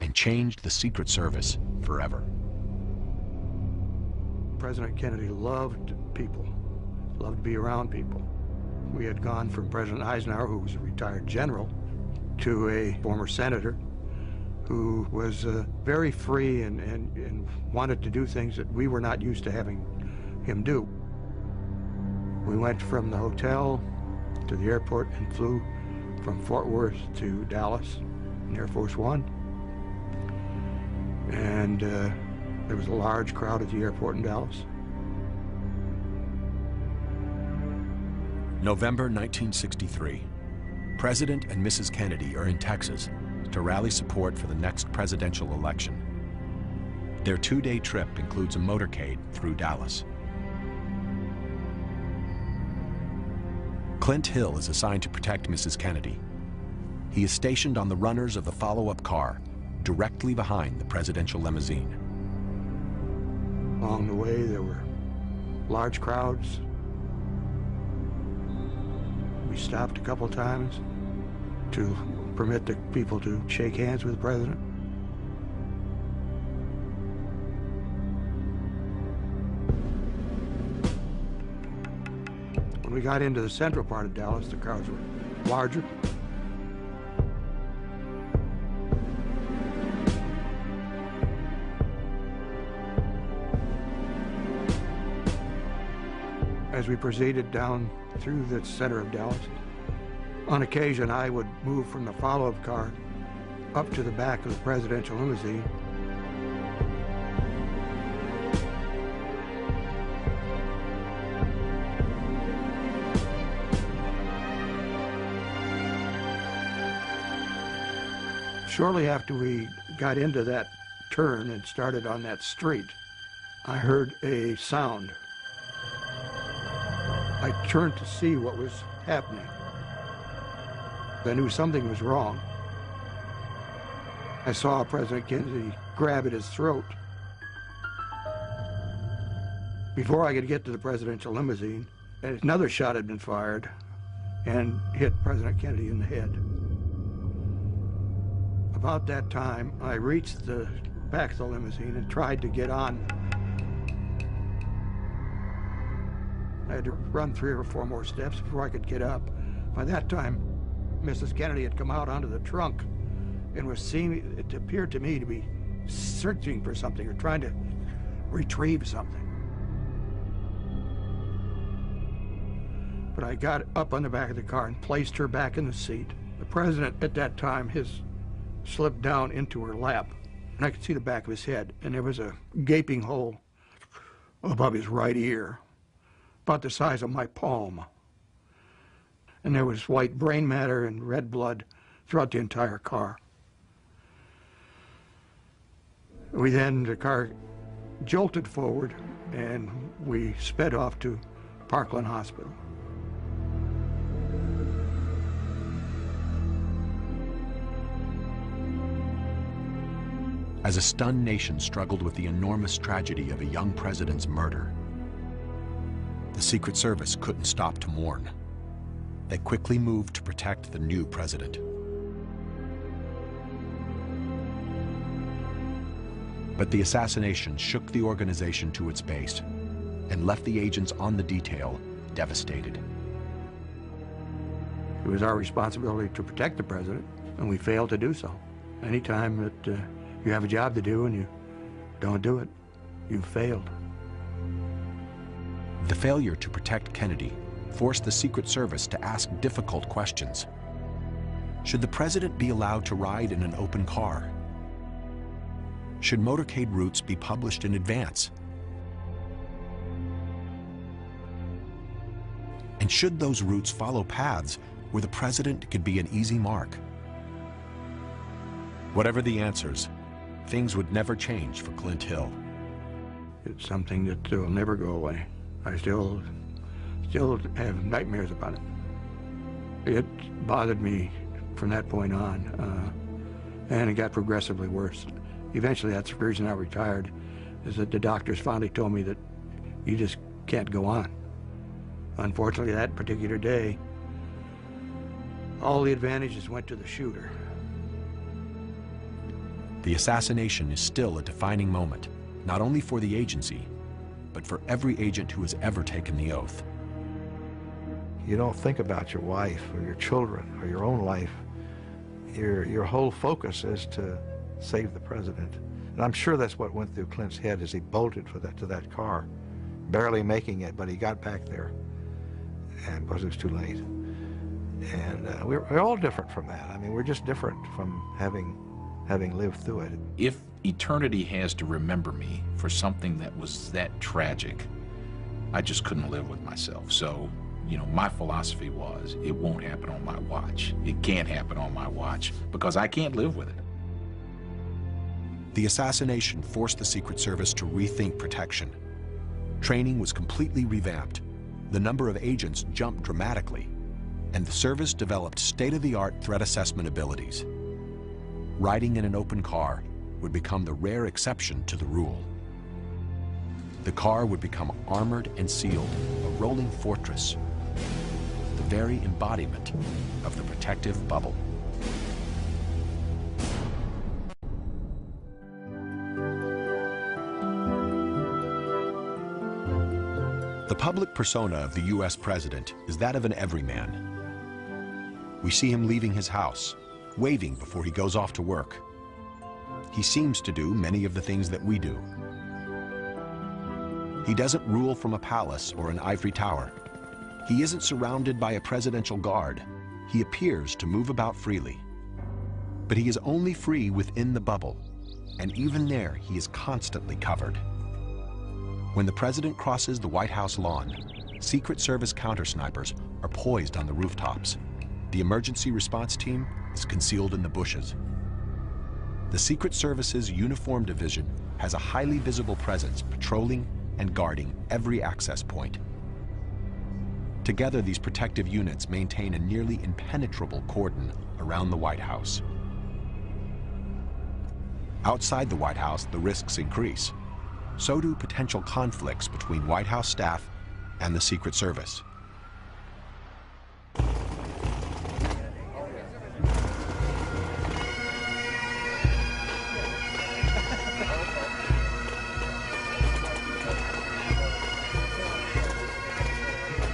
and changed the Secret Service forever. President Kennedy loved people, loved to be around people. We had gone from President Eisenhower, who was a retired general, to a former senator who was very free and wanted to do things that we were not used to having him do. We went from the hotel to the airport and flew from Fort Worth to Dallas in Air Force One. And there was a large crowd at the airport in Dallas. November 1963. President and Mrs. Kennedy are in Texas to rally support for the next presidential election. Their two-day trip includes a motorcade through Dallas. Clint Hill is assigned to protect Mrs. Kennedy. He is stationed on the runners of the follow-up car, directly behind the presidential limousine. Along the way, there were large crowds. We stopped a couple times to permit the people to shake hands with the president. When we got into the central part of Dallas, the crowds were larger. As we proceeded down through the center of Dallas, on occasion I would move from the follow-up car up to the back of the presidential limousine. Shortly after we got into that turn and started on that street, I heard a sound. I turned to see what was happening. I knew something was wrong. I saw President Kennedy grab at his throat. Before I could get to the presidential limousine, another shot had been fired and hit President Kennedy in the head. About that time, I reached the back of the limousine and tried to get on. I had to run 3 or 4 more steps before I could get up. By that time, Mrs. Kennedy had come out onto the trunk and was seeing, it appeared to me to be searching for something or trying to retrieve something. But I got up on the back of the car and placed her back in the seat. The president at that time, his slipped down into her lap, and I could see the back of his head, and there was a gaping hole above his right ear, about the size of my palm. And there was white brain matter and red blood throughout the entire car. The car jolted forward, and we sped off to Parkland Hospital. as a stunned nation struggled with the enormous tragedy of a young president's murder. The Secret Service couldn't stop to mourn. They quickly moved to protect the new president. But the assassination shook the organization to its base and left the agents on the detail devastated. It was our responsibility to protect the president, and we failed to do so. Anytime that you have a job to do and you don't do it, you've failed. The failure to protect Kennedy forced the Secret Service to ask difficult questions. Should the president be allowed to ride in an open car? Should motorcade routes be published in advance? And should those routes follow paths where the president could be an easy mark? Whatever the answers, things would never change for Clint Hill. It's something that will never go away. I still have nightmares about it. It bothered me from that point on, and it got progressively worse. Eventually, that's the reason I retired, is that the doctors finally told me that you just can't go on. Unfortunately, that particular day, all the advantages went to the shooter. The assassination is still a defining moment, not only for the agency, but for every agent who has ever taken the oath. You don't think about your wife or your children or your own life. Your whole focus is to save the president. And I'm sure that's what went through Clint's head as he bolted to that car, barely making it, but he got back there, and because it was too late. And we're all different from that. I mean, we're just different from having lived through it. If eternity has to remember me for something that was that tragic, I just couldn't live with myself. So, you know, my philosophy was, it won't happen on my watch. It can't happen on my watch because I can't live with it. The assassination forced the Secret Service to rethink protection. Training was completely revamped. The number of agents jumped dramatically, and the service developed state-of-the-art threat assessment abilities. Riding in an open car would become the rare exception to the rule. The car would become armored and sealed, a rolling fortress, the very embodiment of the protective bubble. The public persona of the U.S. president is that of an everyman. We see him leaving his house, waving before he goes off to work. He seems to do many of the things that we do. He doesn't rule from a palace or an ivory tower. He isn't surrounded by a presidential guard. He appears to move about freely. But he is only free within the bubble, and even there he is constantly covered. When the president crosses the White House lawn, Secret Service counter-snipers are poised on the rooftops. The emergency response team is concealed in the bushes. The Secret Service's Uniform Division has a highly visible presence patrolling and guarding every access point. Together, these protective units maintain a nearly impenetrable cordon around the White House. Outside the White House, the risks increase. So do potential conflicts between White House staff and the Secret Service.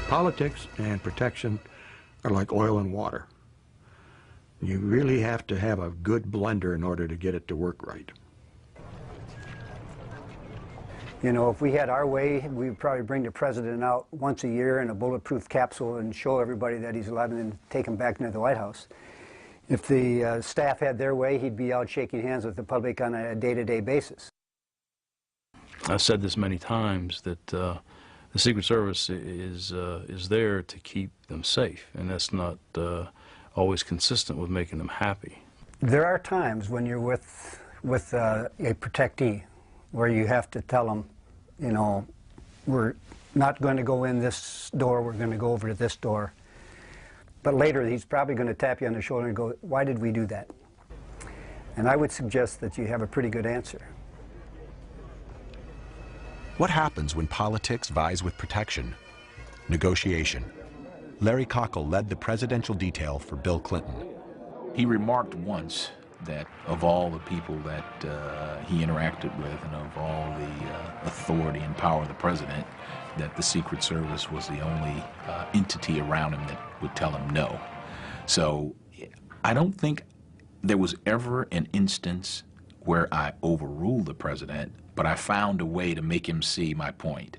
Politics and protection are like oil and water. You really have to have a good blender in order to get it to work right. You know, if we had our way, we'd probably bring the president out once a year in a bulletproof capsule and show everybody that he's alive and then take him back into the White House. If the staff had their way, he'd be out shaking hands with the public on a day-to-day basis. I've said this many times that the Secret Service is there to keep them safe, and that's not always consistent with making them happy. There are times when you're with a protectee where you have to tell them, you know, we're not going to go in this door, we're going to go over to this door. But later he's probably going to tap you on the shoulder and go, why did we do that? And I would suggest that you have a pretty good answer. What happens when politics vies with protection? Negotiation. Larry Cockle led the presidential detail for Bill Clinton. He remarked once that of all the people that he interacted with and of all the authority and power of the president, that the Secret Service was the only entity around him that would tell him no. So I don't think there was ever an instance where I overruled the president, but I found a way to make him see my point.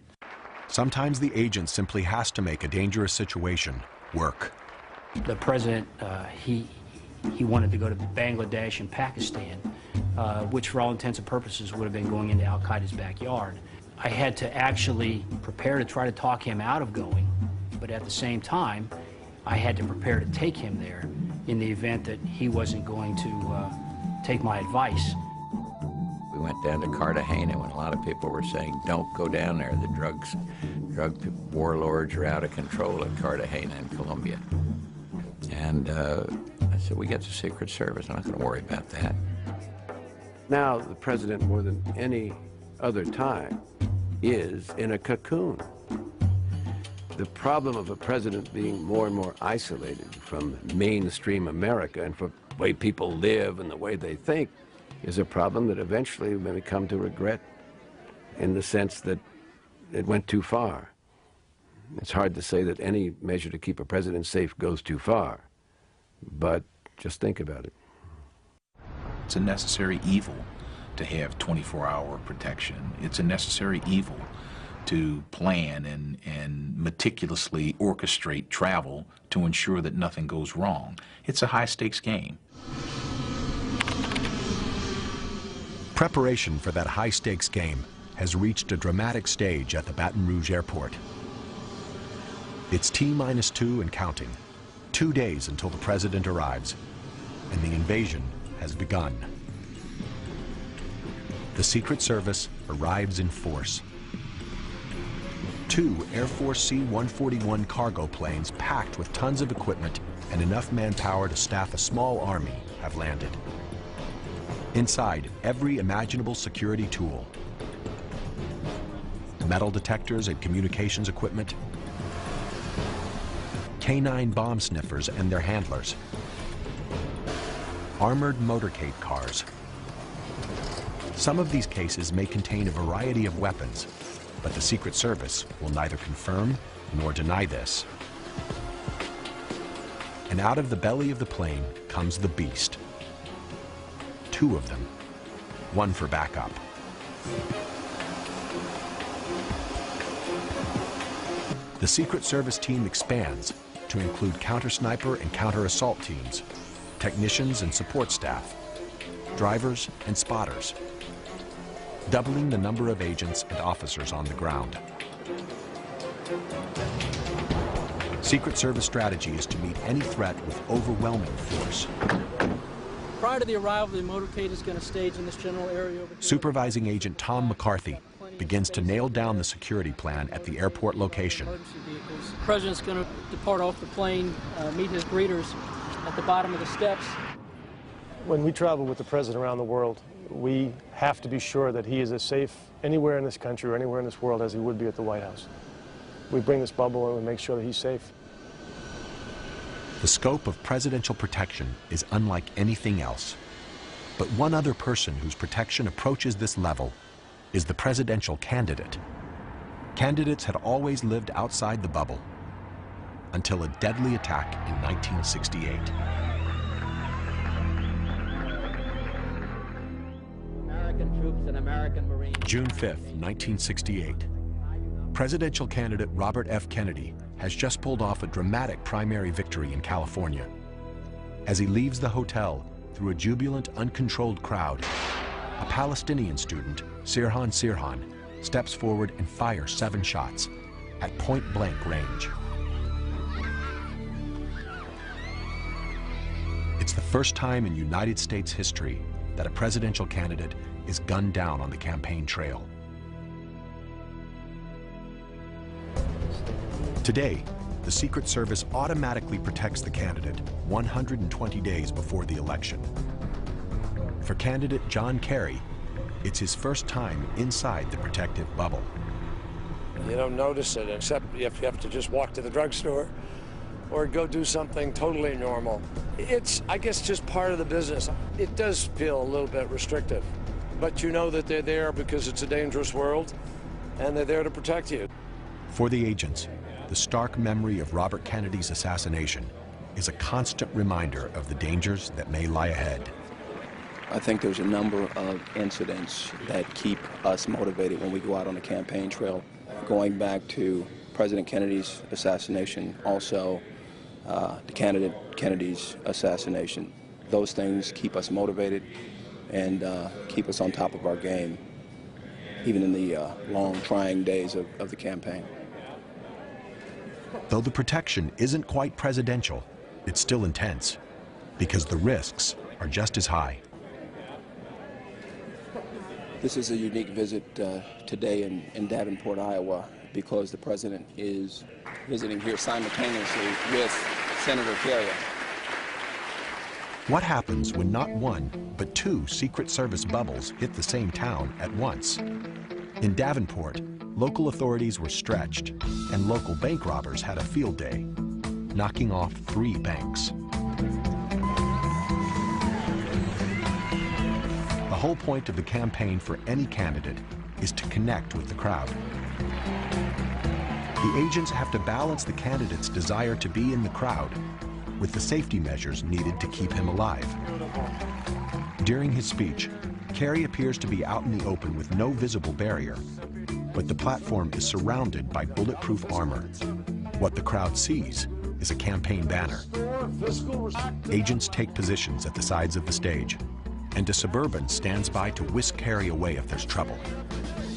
Sometimes the agent simply has to make a dangerous situation work. The president, he wanted to go to Bangladesh and Pakistan, which for all intents and purposes would have been going into Al-Qaeda's backyard. I had to actually prepare to try to talk him out of going, but at the same time, I had to prepare to take him there in the event that he wasn't going to take my advice. We went down to Cartagena when a lot of people were saying, don't go down there. The drug warlords are out of control at Cartagena in Colombia. And I said, we got the Secret Service. I'm not going to worry about that. Now, the president, more than any other time, is in a cocoon. The problem of a president being more and more isolated from mainstream America and from the way people live and the way they think is a problem that eventually we may come to regret, in the sense that it went too far. It's hard to say that any measure to keep a president safe goes too far, but just think about it. It's a necessary evil to have 24-hour protection. It's a necessary evil to plan and meticulously orchestrate travel to ensure that nothing goes wrong. It's a high-stakes game. Preparation for that high-stakes game has reached a dramatic stage at the Baton Rouge airport. It's T-2 and counting. 2 days until the president arrives, and the invasion has begun. The Secret Service arrives in force. 2 Air Force C-141 cargo planes packed with tons of equipment and enough manpower to staff a small army have landed. Inside, every imaginable security tool. Metal detectors and communications equipment. K-9 bomb sniffers and their handlers. Armored motorcade cars. Some of these cases may contain a variety of weapons, but the Secret Service will neither confirm nor deny this. And out of the belly of the plane comes the beast. 2 of them, 1 for backup. The Secret Service team expands to include counter-sniper and counter-assault teams, technicians and support staff, drivers and spotters, doubling the number of agents and officers on the ground. Secret Service strategy is to meet any threat with overwhelming force. Prior to the arrival, the motorcade is going to stage in this general area over here. Supervising Agent Tom McCarthy begins to nail down the security plan at the airport location. The president's going to depart off the plane, meet his greeters at the bottom of the steps. When we travel with the president around the world, we have to be sure that he is as safe anywhere in this country or anywhere in this world as he would be at the White House. We bring this bubble and we make sure that he's safe. The scope of presidential protection is unlike anything else. But one other person whose protection approaches this level is the presidential candidate. Candidates had always lived outside the bubble until a deadly attack in 1968. American troops and American Marines. June 5th, 1968. Presidential candidate Robert F. Kennedy has just pulled off a dramatic primary victory in California. As he leaves the hotel through a jubilant, uncontrolled crowd, a Palestinian student, Sirhan Sirhan, steps forward and fires 7 shots at point-blank range. It's the first time in United States history that a presidential candidate is gunned down on the campaign trail. Today, the Secret Service automatically protects the candidate 120 days before the election. For candidate John Kerry, it's his first time inside the protective bubble. You don't notice it, except if you have to just walk to the drugstore or go do something totally normal. It's, I guess, just part of the business. It does feel a little bit restrictive, but you know that they're there because it's a dangerous world, and they're there to protect you. For the agents, the stark memory of Robert Kennedy's assassination is a constant reminder of the dangers that may lie ahead. I think there's a number of incidents that keep us motivated when we go out on the campaign trail. Going back to President Kennedy's assassination, also the candidate Kennedy's assassination. Those things keep us motivated and keep us on top of our game, even in the long, trying days of the campaign. Though the protection isn't quite presidential, it's still intense, because the risks are just as high. This is a unique visit today in Davenport, Iowa, because the president is visiting here simultaneously with Senator Kerry. What happens when not one, but two Secret Service bubbles hit the same town at once? In Davenport, local authorities were stretched, and local bank robbers had a field day, knocking off 3 banks. The whole point of the campaign for any candidate is to connect with the crowd. The agents have to balance the candidate's desire to be in the crowd with the safety measures needed to keep him alive. During his speech, Kerry appears to be out in the open with no visible barrier, but the platform is surrounded by bulletproof armor. What the crowd sees is a campaign banner. Agents take positions at the sides of the stage, and a Suburban stands by to whisk Kerry away if there's trouble.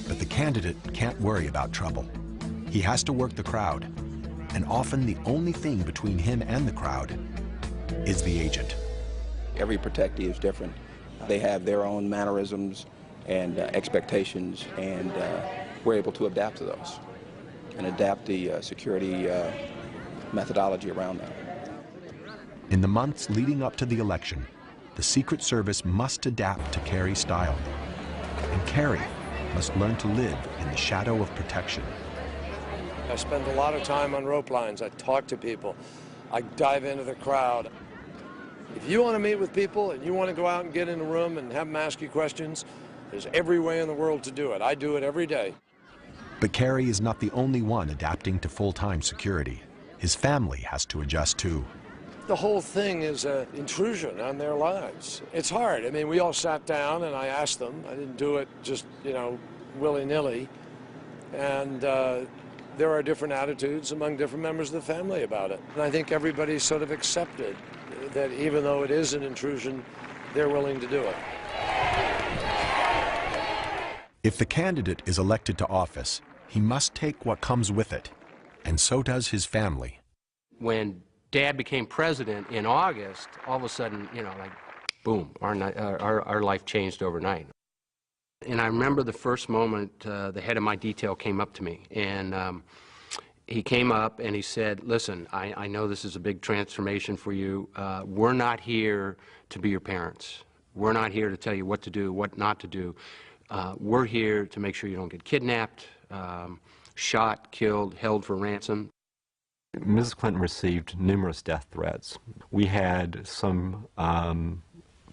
But the candidate can't worry about trouble. He has to work the crowd, and often the only thing between him and the crowd is the agent. Every protectee is different. They have their own mannerisms and expectations, and we're able to adapt to those and adapt the security methodology around that. In the months leading up to the election, the Secret Service must adapt to Kerry's style, and Kerry must learn to live in the shadow of protection. I spend a lot of time on rope lines. I talk to people. I dive into the crowd. If you want to meet with people and you want to go out and get in a room and have them ask you questions, there's every way in the world to do it. I do it every day. But Kerry is not the only one adapting to full-time security. His family has to adjust too. The whole thing is an intrusion on their lives. It's hard. I mean, we all sat down and I asked them. I didn't do it just, you know, willy-nilly. And there are different attitudes among different members of the family about it. And I think everybody's sort of accepted that even though it is an intrusion, they're willing to do it. If the candidate is elected to office, he must take what comes with it, and so does his family. When Dad became president in August, all of a sudden, you know, like, boom, our life changed overnight. And I remember the first moment the head of my detail came up to me, and he came up and he said, listen, I know this is a big transformation for you. We're not here to be your parents. We're not here to tell you what to do, what not to do. We're here to make sure you don't get kidnapped, shot, killed, held for ransom. Mrs. Clinton received numerous death threats. We had some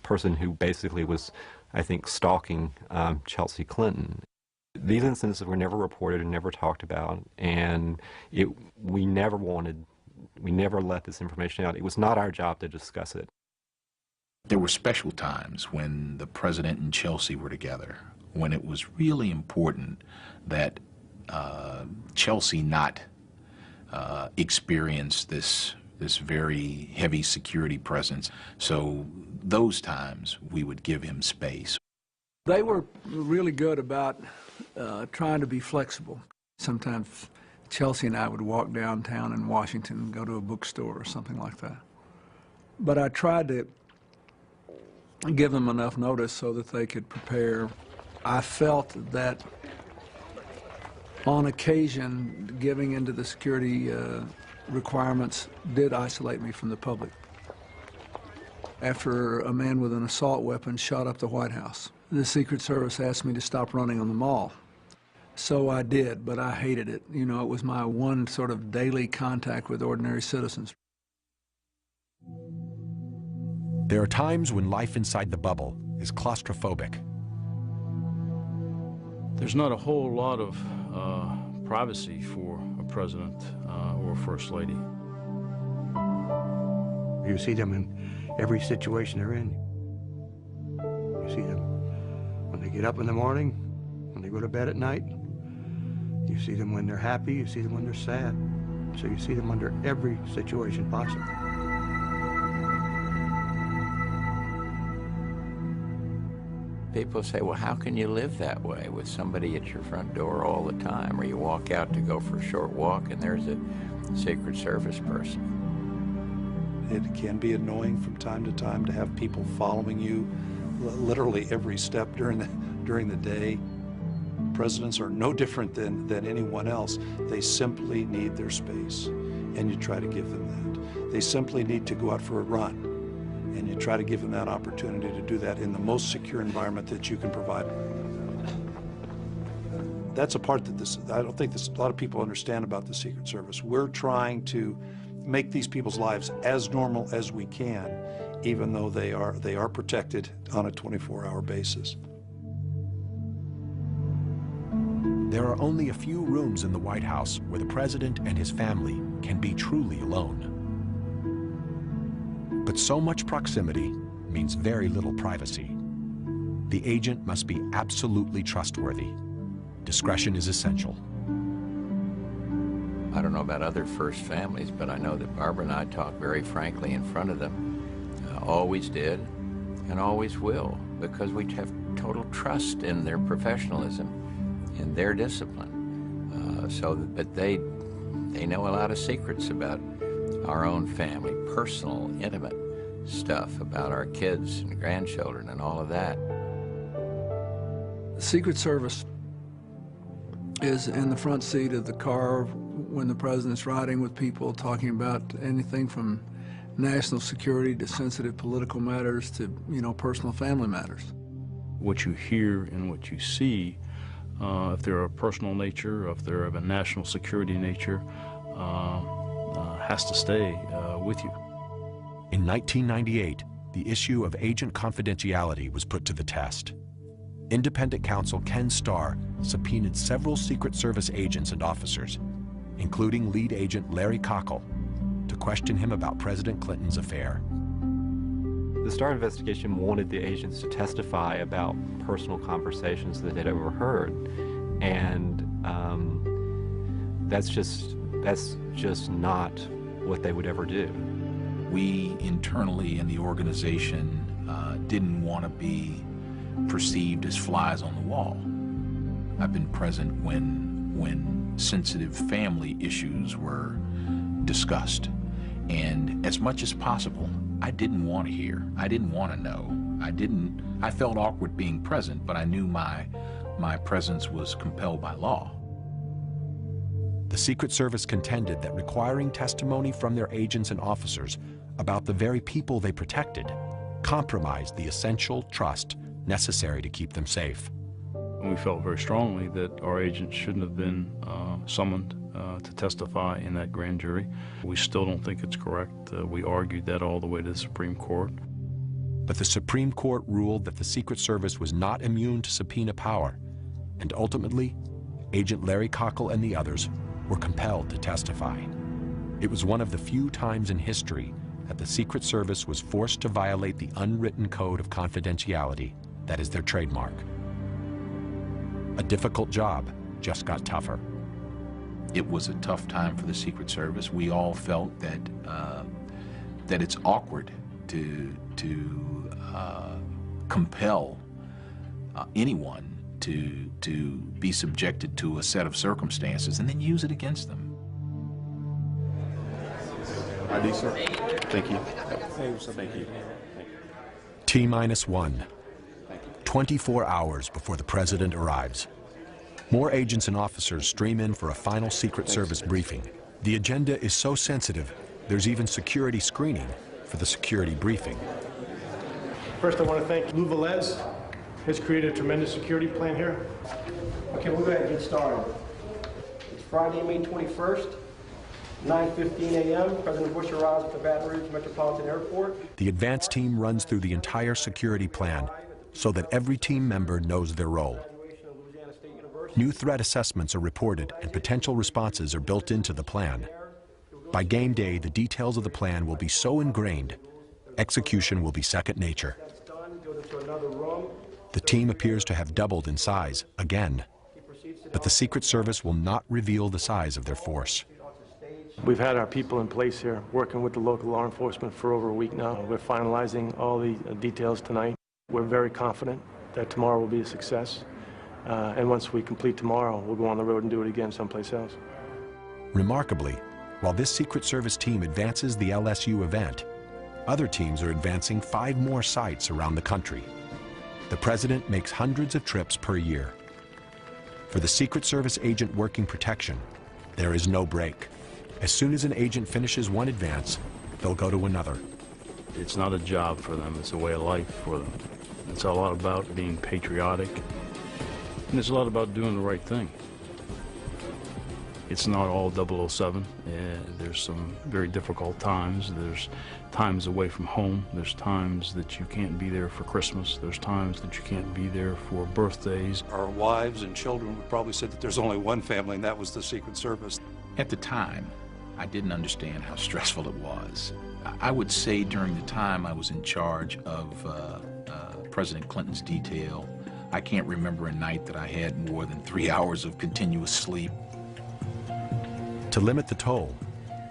person who basically was, I think, stalking Chelsea Clinton. These incidents were never reported and never talked about, and we never let this information out. It was not our job to discuss it. There were special times when the president and Chelsea were together, when it was really important that Chelsea not experience this very heavy security presence. So those times we would give him space. They were really good about trying to be flexible. Sometimes Chelsea and I would walk downtown in Washington and go to a bookstore or something like that. But I tried to give them enough notice so that they could prepare. I felt that on occasion, giving into the security requirements did isolate me from the public. after a man with an assault weapon shot up the White House. The Secret Service asked me to stop running on the mall. So I did, but I hated it. You know, it was my one sort of daily contact with ordinary citizens. There are times when life inside the bubble is claustrophobic. There's not a whole lot of privacy for a president or a first lady. You see them in every situation they're in. You see them when they get up in the morning, when they go to bed at night. You see them when they're happy, you see them when they're sad. So you see them under every situation possible. People say, well, how can you live that way with somebody at your front door all the time? Or you walk out to go for a short walk and there's a Secret Service person. It can be annoying from time to time to have people following you literally every step during the day. Presidents are no different than anyone else. They simply need their space, and you try to give them that. They simply need to go out for a run, and you try to give them that opportunity to do that in the most secure environment that you can provide. That's a part that I don't think a lot of people understand about the Secret Service. We're trying to make these people's lives as normal as we can, even though they are protected on a 24-hour basis. There are only a few rooms in the White House where the president and his family can be truly alone. But so much proximity means very little privacy. The agent must be absolutely trustworthy. Discretion is essential. I don't know about other first families, but I know that Barbara and I talk very frankly in front of them. Always did and always will, because we have total trust in their professionalism, in their discipline. But they know a lot of secrets about our own family, personal, intimate stuff about our kids and grandchildren and all of that. The Secret Service is in the front seat of the car when the president's riding with people, talking about anything from national security to sensitive political matters to, you know, personal family matters. What you hear and what you see, if they're of a personal nature, if they're of a national security nature, has to stay with you. In 1998, the issue of agent confidentiality was put to the test. Independent counsel Ken Starr subpoenaed several Secret Service agents and officers, including lead agent Larry Cockle, to question him about President Clinton's affair. The Starr investigation wanted the agents to testify about personal conversations that they'd overheard, and that's just not what they would ever do. We internally in the organization didn't want to be perceived as flies on the wall. I've been present when sensitive family issues were discussed, and as much as possible, I didn't want to hear. I didn't want to know. I felt awkward being present, but I knew my presence was compelled by law. The Secret Service contended that requiring testimony from their agents and officers about the very people they protected compromised the essential trust necessary to keep them safe. And we felt very strongly that our agents shouldn't have been summoned to testify in that grand jury. We still don't think it's correct. We argued that all the way to the Supreme Court. But the Supreme Court ruled that the Secret Service was not immune to subpoena power, and ultimately, Agent Larry Cockle and the others were compelled to testify. It was one of the few times in history that the Secret Service was forced to violate the unwritten code of confidentiality that is their trademark. A difficult job just got tougher. It was a tough time for the Secret Service. We all felt that that it's awkward to compel anyone to be subjected to a set of circumstances and then use it against them. ID, sir. Thank you. Thank you. T-1. 24 hours before the president arrives. More agents and officers stream in for a final Secret Service briefing. The agenda is so sensitive, there's even security screening for the security briefing. First, I want to thank Lou Velez. He's created a tremendous security plan here. Okay, we'll go ahead and get started. It's Friday, May 21st, 9:15 a.m. President Bush arrives at the Baton Rouge Metropolitan Airport. The advance team runs through the entire security plan so that every team member knows their role. New threat assessments are reported and potential responses are built into the plan. By game day, the details of the plan will be so ingrained, execution will be second nature. The team appears to have doubled in size again, but the Secret Service will not reveal the size of their force. We've had our people in place here working with the local law enforcement for over a week now. We're finalizing all the details tonight. We're very confident that tomorrow will be a success. And once we complete tomorrow, we'll go on the road and do it again someplace else. Remarkably, while this Secret Service team advances the LSU event, other teams are advancing 5 more sites around the country. The president makes hundreds of trips per year. For the Secret Service agent working protection, there is no break. As soon as an agent finishes one advance, they'll go to another. It's not a job for them, it's a way of life for them. It's a lot about being patriotic, and it's a lot about doing the right thing. It's not all 007. There's some very difficult times. There's times away from home. There's times that you can't be there for Christmas. There's times that you can't be there for birthdays. Our wives and children would probably say that there's only one family, and that was the Secret Service. At the time, I didn't understand how stressful it was. I would say during the time I was in charge of President Clinton's detail, I can't remember a night that I had more than 3 hours of continuous sleep. To limit the toll,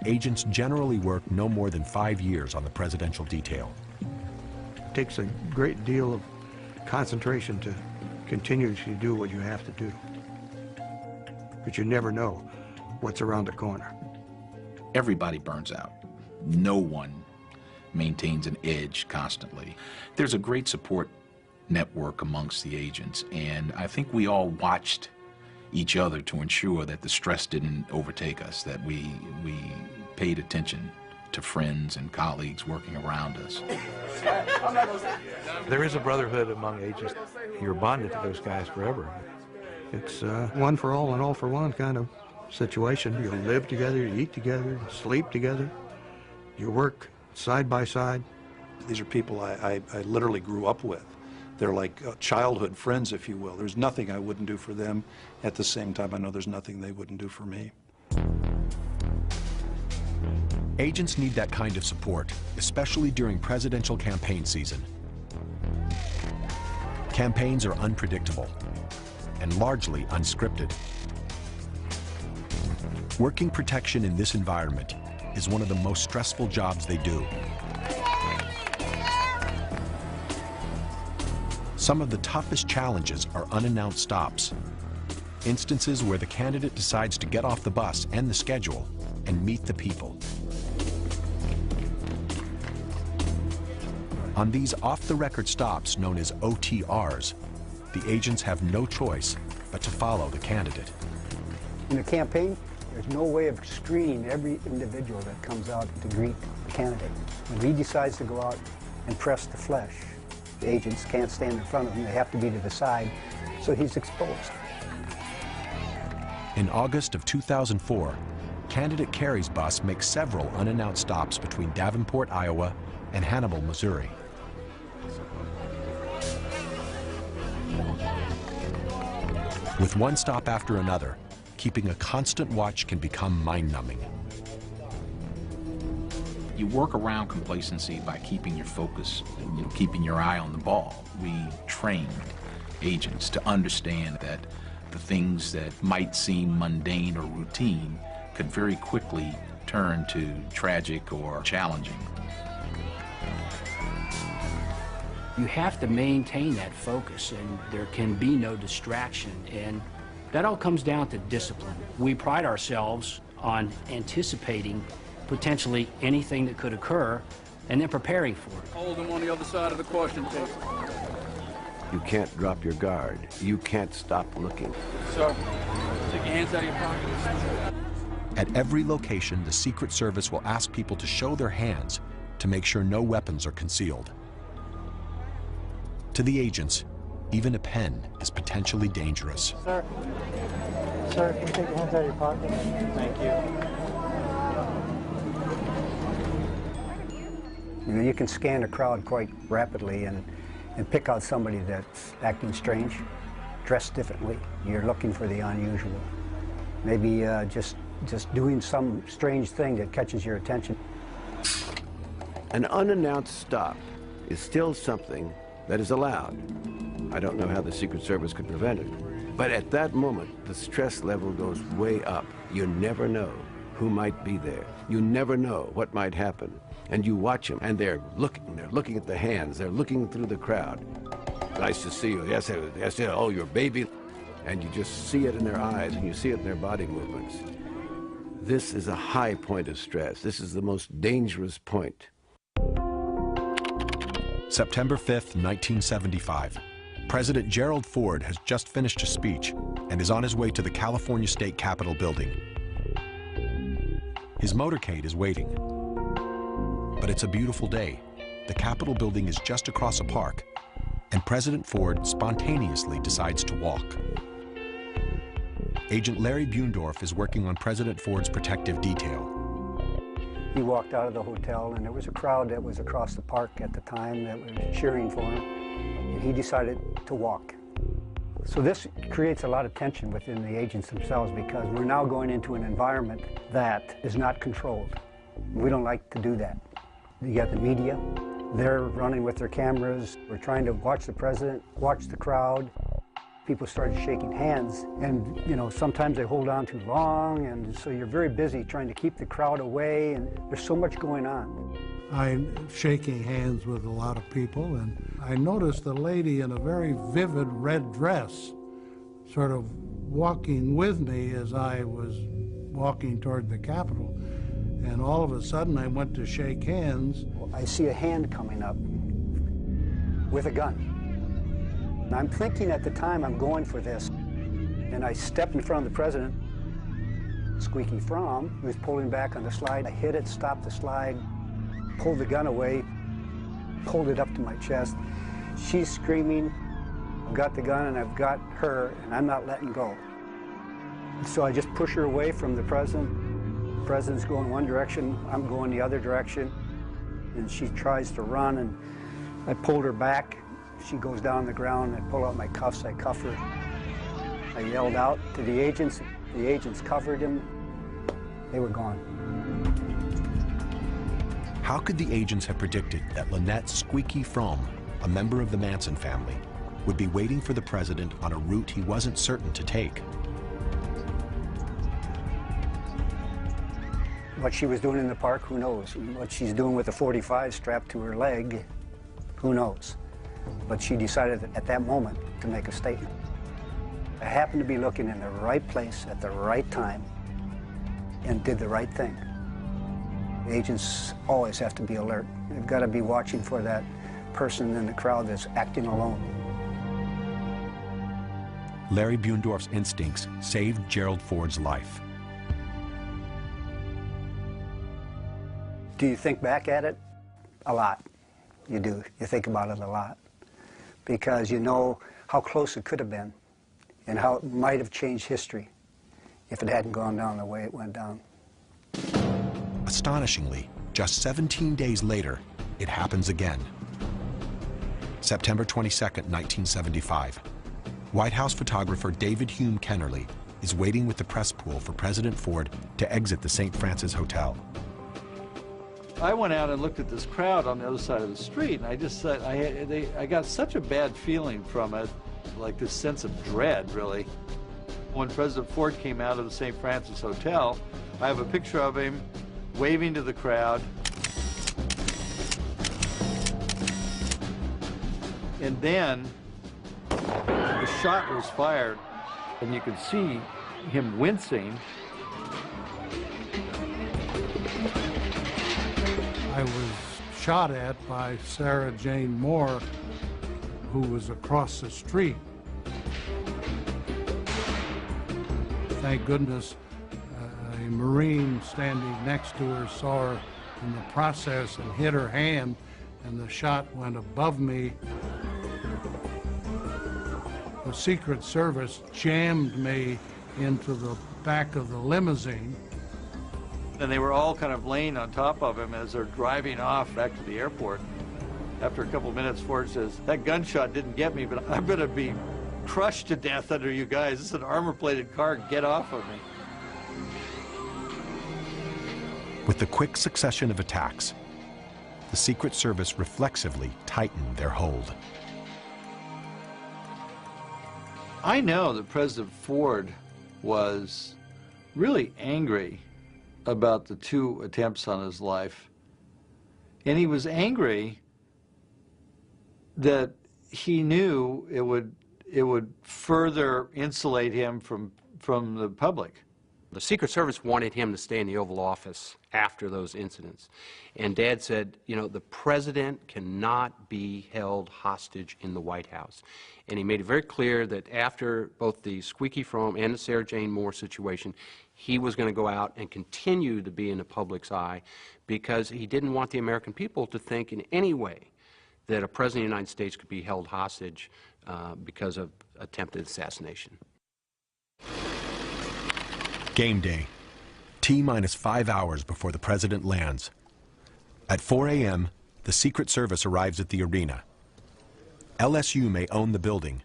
agents generally work no more than 5 years on the presidential detail. It takes a great deal of concentration to continuously do what you have to do. But you never know what's around the corner. Everybody burns out. No one maintains an edge constantly. There's a great support network amongst the agents, and I think we all watched each other to ensure that the stress didn't overtake us, that we paid attention to friends and colleagues working around us. There is a brotherhood among agents. You're bonded to those guys forever. It's one for all and all for one kind of situation. You live together, you eat together, you sleep together, you work side by side. These are people I literally grew up with. They're like childhood friends, if you will. There's nothing I wouldn't do for them. At the same time, I know there's nothing they wouldn't do for me. Agents need that kind of support, especially during presidential campaign season. Campaigns are unpredictable and largely unscripted. Working protection in this environment is one of the most stressful jobs they do. Some of the toughest challenges are unannounced stops, instances where the candidate decides to get off the bus and the schedule and meet the people. On these off-the-record stops, known as OTRs, the agents have no choice but to follow the candidate. In a campaign, there's no way of screening every individual that comes out to greet the candidate. When he decides to go out and press the flesh, the agents can't stand in front of him. They have to be to the side, so he's exposed. In August of 2004, candidate Kerry's bus makes several unannounced stops between Davenport, Iowa, and Hannibal, Missouri. With one stop after another, keeping a constant watch can become mind-numbing. You work around complacency by keeping your focus, keeping your eye on the ball. We trained agents to understand that the things that might seem mundane or routine could very quickly turn to tragic or challenging. You have to maintain that focus, and there can be no distraction, and that all comes down to discipline. We pride ourselves on anticipating potentially anything that could occur and then preparing for it. Hold them on the other side of the question table. You can't drop your guard. You can't stop looking. Sir, take your hands out of your pockets. At every location, the Secret Service will ask people to show their hands to make sure no weapons are concealed. To the agents, even a pen is potentially dangerous. Sir, can you take your hands out of your pocket? Thank you. You know, you can scan a crowd quite rapidly and pick out somebody that's acting strange, dressed differently. You're looking for the unusual. Maybe just doing some strange thing that catches your attention. An unannounced stop is still something that is allowed. I don't know how the Secret Service could prevent it. But at that moment, the stress level goes way up. You never know who might be there. You never know what might happen. And you watch them, and they're looking at the hands, they're looking through the crowd. Nice to see you. Yes, yes, yes. Oh, your baby. And you just see it in their eyes, and you see it in their body movements. This is a high point of stress. This is the most dangerous point. September 5th, 1975. President Gerald Ford has just finished a speech and is on his way to the California State Capitol building. His motorcade is waiting. But it's a beautiful day. The Capitol building is just across a park, and President Ford spontaneously decides to walk. Agent Larry Buendorf is working on President Ford's protective detail. He walked out of the hotel, and there was a crowd that was across the park at the time that was cheering for him, and he decided to walk. So this creates a lot of tension within the agents themselves because we're now going into an environment that is not controlled. We don't like to do that. You got the media, they're running with their cameras. We're trying to watch the president, watch the crowd. People started shaking hands, and you know, sometimes they hold on too long, and so you're very busy trying to keep the crowd away, and there's so much going on. I'm shaking hands with a lot of people, and I noticed a lady in a very vivid red dress sort of walking with me as I was walking toward the Capitol. And all of a sudden, I went to shake hands. I see a hand coming up with a gun. And I'm thinking at the time, I'm going for this. And I step in front of the president. Squeaky Fromm, who was pulling back on the slide. I hit it, stopped the slide, pulled the gun away, pulled it up to my chest. She's screaming. I've got the gun, and I've got her, and I'm not letting go. So I just push her away from the president. The president's going one direction, I'm going the other direction. And she tries to run, and I pulled her back. She goes down on the ground. I pull out my cuffs, I cuff her. I yelled out to the agents. The agents covered him. They were gone. How could the agents have predicted that Lynette Squeaky Fromm, a member of the Manson family, would be waiting for the president on a route he wasn't certain to take? What she was doing in the park, who knows? What she's doing with a .45 strapped to her leg, who knows? But she decided at that moment to make a statement. I happened to be looking in the right place at the right time and did the right thing. Agents always have to be alert. They've got to be watching for that person in the crowd that's acting alone. Larry Buendorf's instincts saved Gerald Ford's life. Do you think back at it? A lot. You do. You think about it a lot. Because you know how close it could have been and how it might have changed history if it hadn't gone down the way it went down. Astonishingly, just 17 days later, it happens again. September 22nd, 1975. White House photographer David Hume Kennerly is waiting with the press pool for President Ford to exit the St. Francis Hotel. I went out and looked at this crowd on the other side of the street, and I just thought I got such a bad feeling from it, like this sense of dread, really. When President Ford came out of the St. Francis Hotel, I have a picture of him waving to the crowd. And then the shot was fired, and you could see him wincing. I was shot at by Sarah Jane Moore, who was across the street. Thank goodness a Marine standing next to her saw her in the process and hit her hand, and the shot went above me. Secret Service jammed me into the back of the limousine. And they were all kind of laying on top of him as they're driving off back to the airport. After a couple of minutes, Ford says, "That gunshot didn't get me, but I'm going to be crushed to death under you guys. This is an armor-plated car. Get off of me." With the quick succession of attacks, the Secret Service reflexively tightened their hold. I know that President Ford was really angry about the 2 attempts on his life. And he was angry that he knew it would further insulate him from the public. The Secret Service wanted him to stay in the Oval Office after those incidents. And Dad said, you know, the president cannot be held hostage in the White House. And he made it very clear that after both the Squeaky Fromme and the Sarah Jane Moore situation, he was going to go out and continue to be in the public's eye because he didn't want the American people to think in any way that a president of the United States could be held hostage because of attempted assassination. Game day, T-minus 5 hours before the president lands. At 4 a.m., the Secret Service arrives at the arena. LSU may own the building,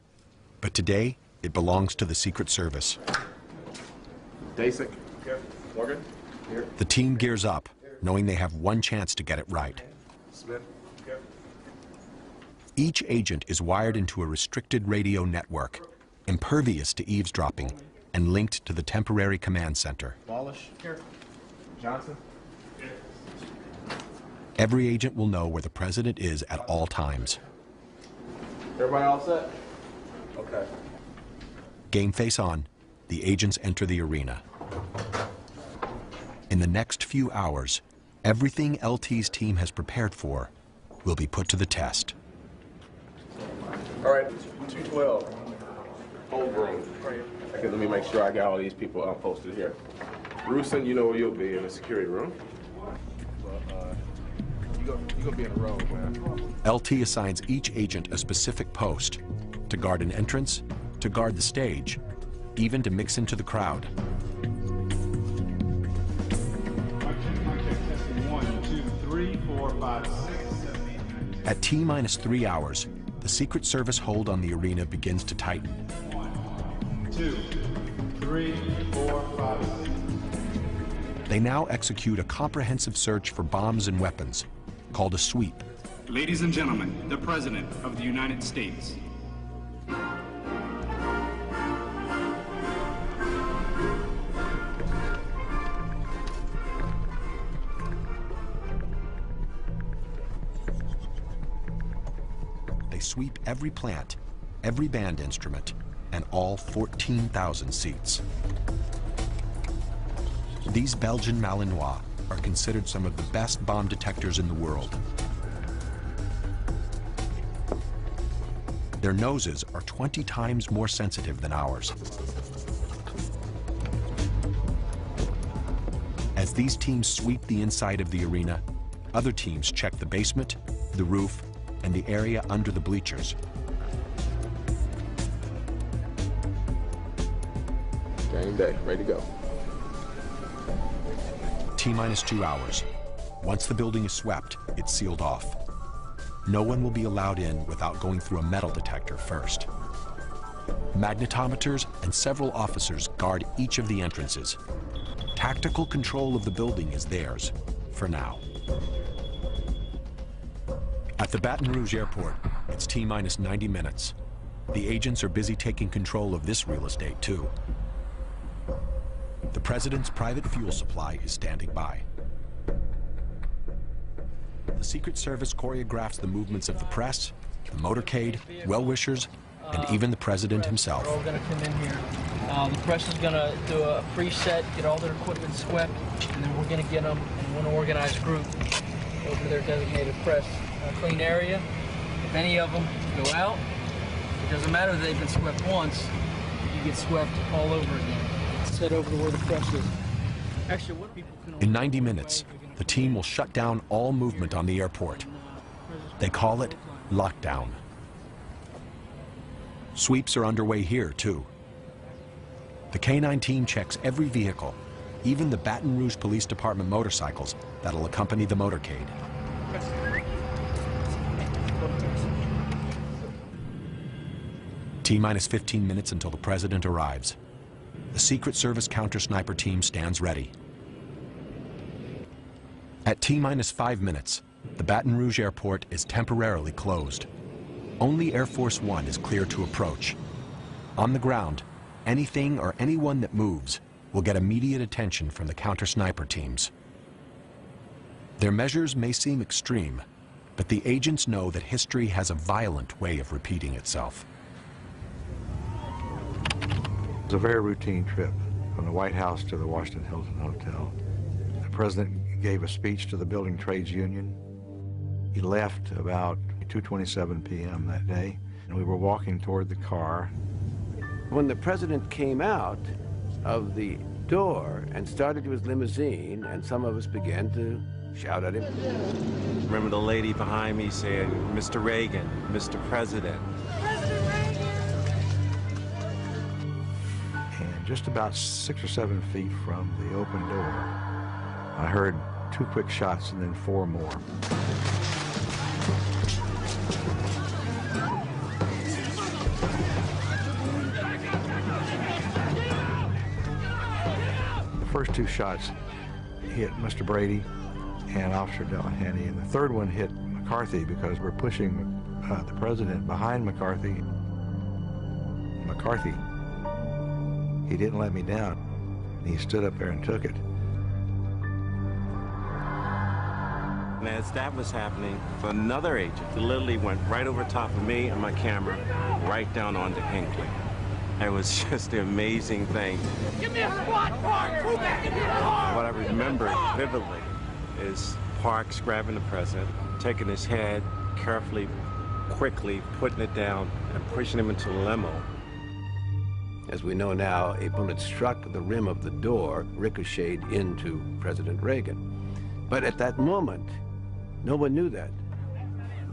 but today it belongs to the Secret Service. Basic. Here. Morgan. Here. The team gears up, knowing they have one chance to get it right. Smith. Here. Each agent is wired into a restricted radio network, impervious to eavesdropping, and linked to the temporary command center. Wallish. Here. Johnson. Here. Every agent will know where the president is at all times. Everybody all set? Okay. Game face on, the agents enter the arena. In the next few hours, everything LT's team has prepared for will be put to the test. All right, 212. Hold room. Okay, let me make sure I got all these people posted here. Rusin, you know where you'll be in the security room. You're gonna be in a row, man. LT assigns each agent a specific post to guard an entrance, to guard the stage, even to mix into the crowd. At T-minus 3 hours, the Secret Service hold on the arena begins to tighten. 1, 2, 3, 4, 5, 6. They now execute a comprehensive search for bombs and weapons, called a sweep. Ladies and gentlemen, the President of the United States. They sweep every plant, every band instrument, and all 14,000 seats. These Belgian Malinois are considered some of the best bomb detectors in the world. Their noses are 20 times more sensitive than ours. As these teams sweep the inside of the arena, other teams check the basement, the roof, and the area under the bleachers. Game day, ready to go. T-minus 2 hours. Once the building is swept, it's sealed off. No one will be allowed in without going through a metal detector first. Magnetometers and several officers guard each of the entrances. Tactical control of the building is theirs, for now. At the Baton Rouge airport, it's T-minus 90 minutes. The agents are busy taking control of this real estate, too. The president's private fuel supply is standing by. The Secret Service choreographs the movements of the press, the motorcade, well-wishers, and even the president himself. We're all going to come in here. The press is going to do a preset, get all their equipment swept, and then we're going to get them in one organized group over their designated press clean area. If any of them go out, it doesn't matter that they've been swept once, you get swept all over again. Set over to where the press is. Actually, what people can In 90 minutes, the team will shut down all movement on the airport. They call it lockdown. Sweeps are underway here, too. The K-9 team checks every vehicle, even the Baton Rouge Police Department motorcycles that'll accompany the motorcade. T-minus 15 minutes until the president arrives. The Secret Service counter-sniper team stands ready. At T-minus 5 minutes, the Baton Rouge airport is temporarily closed. Only Air Force One is clear to approach. On the ground, anything or anyone that moves will get immediate attention from the counter-sniper teams. Their measures may seem extreme, but the agents know that history has a violent way of repeating itself. It was a very routine trip from the White House to the Washington Hilton Hotel. The president gave a speech to the Building Trades Union. He left about 2:27 p.m. that day, and we were walking toward the car. When the president came out of the door and started to his limousine, and some of us began to shout at him. Remember the lady behind me saying, "Mr. Reagan, Mr. President." And just about 6 or 7 feet from the open door, I heard 2 quick shots and then 4 more. The first 2 shots hit Mr. Brady and Officer Delahanty, and the third one hit McCarthy because we're pushing the president behind McCarthy. McCarthy, he didn't let me down. He stood up there and took it. And as that was happening, another agent literally went right over top of me and my camera, right down onto Hinckley. It was just an amazing thing. Give me a squad car! Move back into the car! What I remember vividly is Parks grabbing the president, taking his head, carefully, quickly putting it down and pushing him into the limo. As we know now, a bullet struck the rim of the door, ricocheted into President Reagan. But at that moment, no one knew that.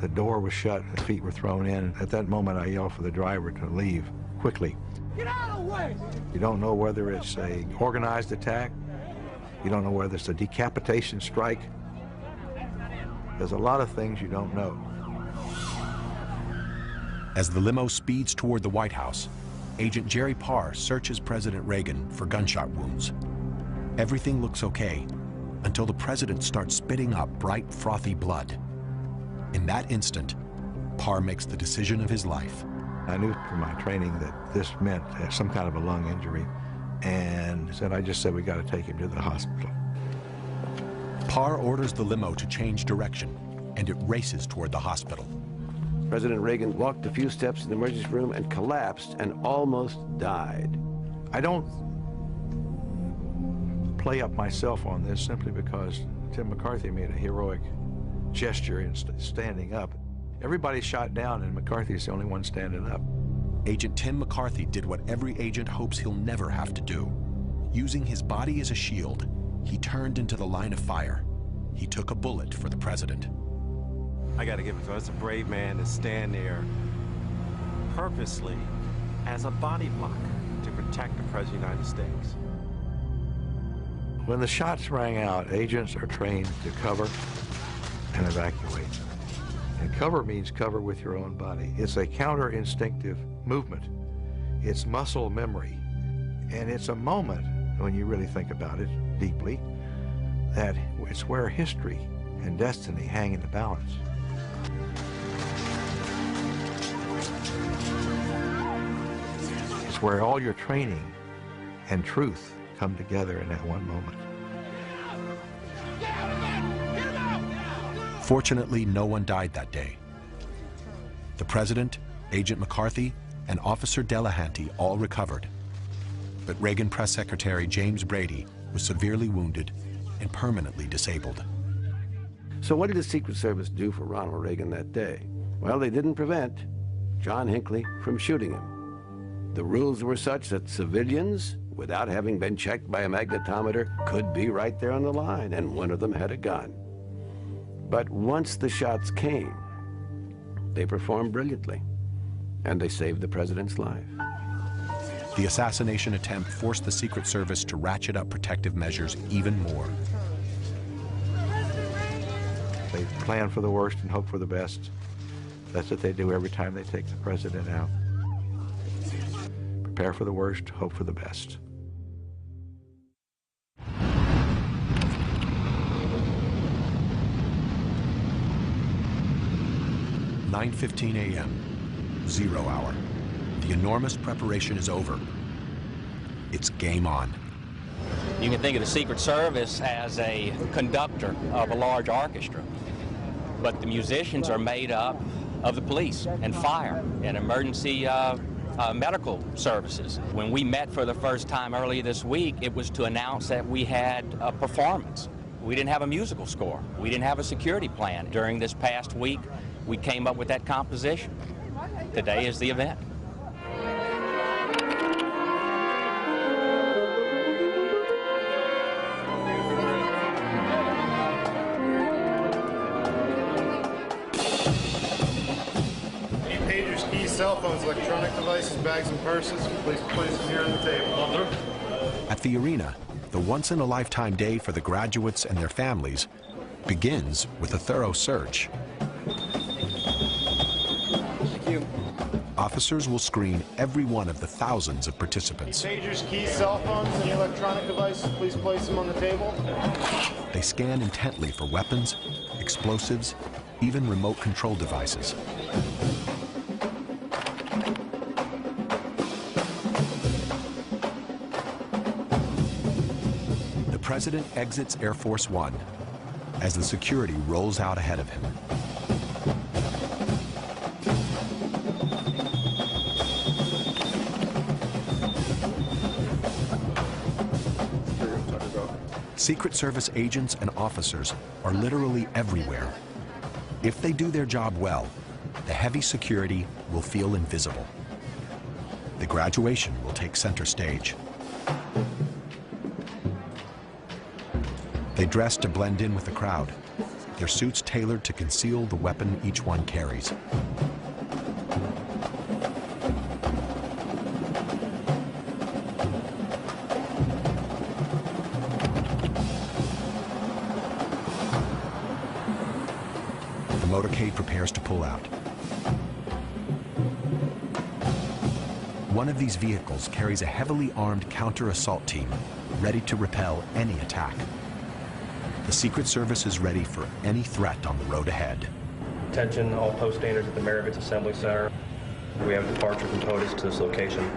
The door was shut, the feet were thrown in. At that moment, I yelled for the driver to leave quickly. Get out of the way! You don't know whether it's an organized attack. You don't know whether it's a decapitation strike. There's a lot of things you don't know. As the limo speeds toward the White House, Agent Jerry Parr searches President Reagan for gunshot wounds. Everything looks okay until the president starts spitting up bright, frothy blood. In that instant, Parr makes the decision of his life. I knew from my training that this meant some kind of a lung injury, and I just said we got to take him to the hospital. Parr orders the limo to change direction, and it races toward the hospital. President Reagan walked a few steps in the emergency room and collapsed and almost died. I don't play up myself on this simply because Tim McCarthy made a heroic gesture in standing up. Everybody's shot down and McCarthy's the only one standing up. Agent Tim McCarthy did what every agent hopes he'll never have to do. Using his body as a shield, he turned into the line of fire. He took a bullet for the president. I gotta give it to him. It's a brave man to stand there purposely as a body block to protect the President of the United States. When the shots rang out, agents are trained to cover and evacuate. And cover means cover with your own body. It's a counter-instinctive movement. It's muscle memory. And it's a moment, when you really think about it deeply, that it's where history and destiny hang in the balance. It's where all your training and truth come together in that one moment. Fortunately, no one died that day. The president, Agent McCarthy, and Officer Delahanty all recovered. But Reagan Press Secretary James Brady was severely wounded and permanently disabled. So what did the Secret Service do for Ronald Reagan that day? Well, they didn't prevent John Hinckley from shooting him. The rules were such that civilians, without having been checked by a magnetometer, could be right there on the line, and one of them had a gun. But once the shots came, they performed brilliantly. and they saved the president's life. The assassination attempt forced the Secret Service to ratchet up protective measures even more. They plan for the worst and hope for the best. That's what they do every time they take the president out. Prepare for the worst, hope for the best. "9:15 a.m., 0 hour. The enormous preparation is over. It's game on. You can think of the Secret Service as a conductor of a large orchestra, but the musicians are made up of the police and fire and emergency medical services. When we met for the first time earlier this week, it was to announce that we had a performance. We didn't have a musical score. We didn't have a security plan. During this past week, we came up with that composition. Today is the event. Cell phones, electronic devices, bags, and purses. Please place them here on the table. At the arena, the once-in-a-lifetime day for the graduates and their families begins with a thorough search. Thank you. Officers will screen every one of the thousands of participants. Pagers, keys, cell phones, and electronic devices. Please place them on the table. They scan intently for weapons, explosives, even remote control devices. The president exits Air Force One as the security rolls out ahead of him. Secret Service agents and officers are literally everywhere. If they do their job well, the heavy security will feel invisible. The graduation will take center stage. They dress to blend in with the crowd, their suits tailored to conceal the weapon each one carries. The motorcade prepares to pull out. One of these vehicles carries a heavily armed counter-assault team, ready to repel any attack. The Secret Service is ready for any threat on the road ahead. Attention, all post standards at the Maravich Assembly Center. We have a departure from POTUS to this location.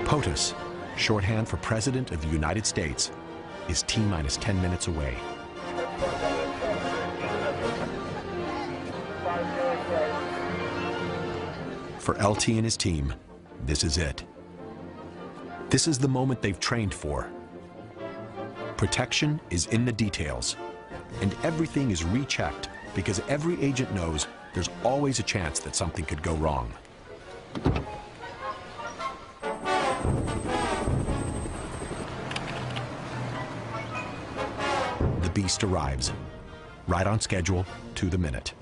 POTUS, shorthand for President of the United States, is T-minus 10 minutes away. For LT and his team, this is it. This is the moment they've trained for. Protection is in the details, and everything is rechecked because every agent knows there's always a chance that something could go wrong. The beast arrives, right on schedule, to the minute.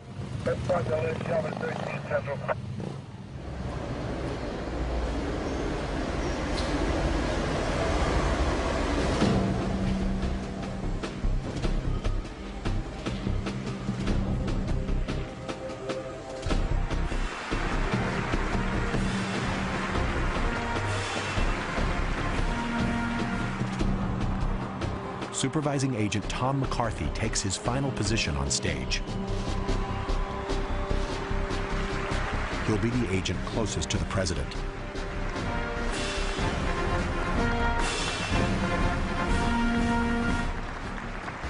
Supervising Agent Tom McCarthy takes his final position on stage. He'll be the agent closest to the president.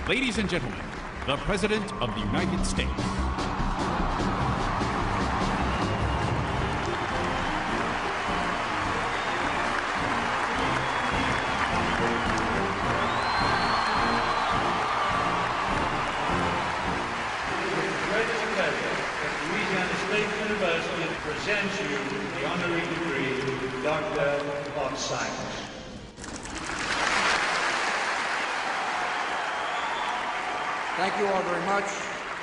Ladies and gentlemen, the President of the United States. Presents you the honorary degree, Doctor of Science. Thank you all very much.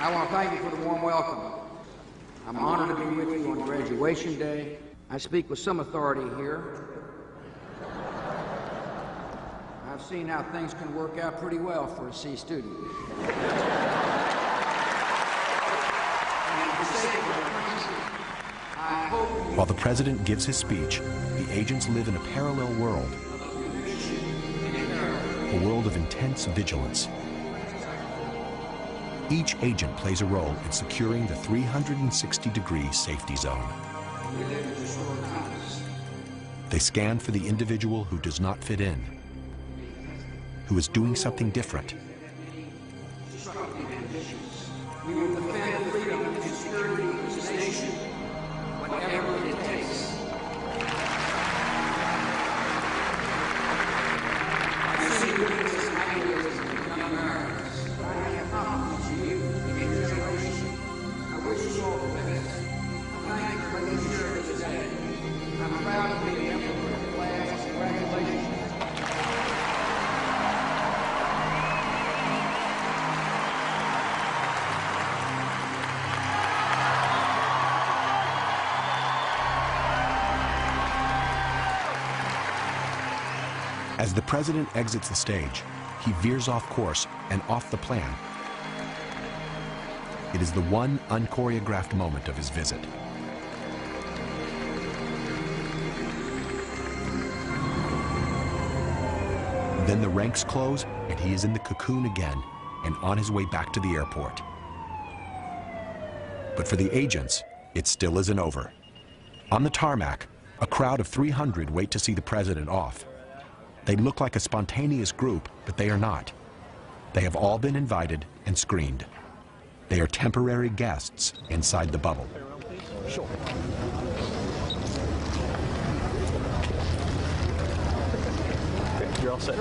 I want to thank you for the warm welcome. I'm honored to be with you on graduation day. I speak with some authority here. I've seen how things can work out pretty well for a C student. While the president gives his speech, the agents live in a parallel world, a world of intense vigilance. Each agent plays a role in securing the 360-degree safety zone. They scan for the individual who does not fit in, who is doing something different. We will defend freedom and security of this nation, whatever it takes. I see you as ideas of young Americans. I have confidence in you and your generation. I wish you all the best. Thank you for letting me share this today. I'm proud to be a member of your class. Congratulations. As the president exits the stage, he veers off course and off the plan. It is the one unchoreographed moment of his visit. Then the ranks close, and he is in the cocoon again and on his way back to the airport. But for the agents, it still isn't over. On the tarmac, a crowd of 300 wait to see the president off. They look like a spontaneous group, but they are not. They have all been invited and screened. They are temporary guests inside the bubble. Sure. You're all set.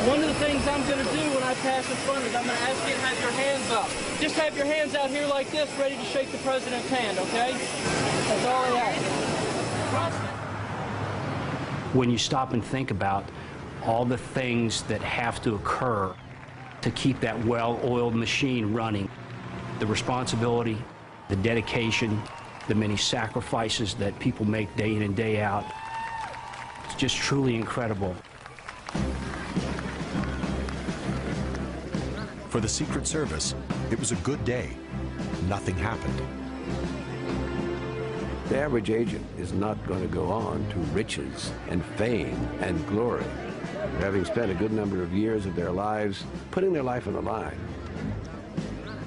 One of the things I'm going to do when I pass in front is I'm going to ask you to have your hands up. Just have your hands out here like this, ready to shake the president's hand, okay? That's all I ask. When you stop and think about all the things that have to occur to keep that well-oiled machine running, the responsibility, the dedication, the many sacrifices that people make day in and day out, it's just truly incredible. For the Secret Service, it was a good day. Nothing happened. The average agent is not going to go on to riches and fame and glory, having spent a good number of years of their lives putting their life on the line.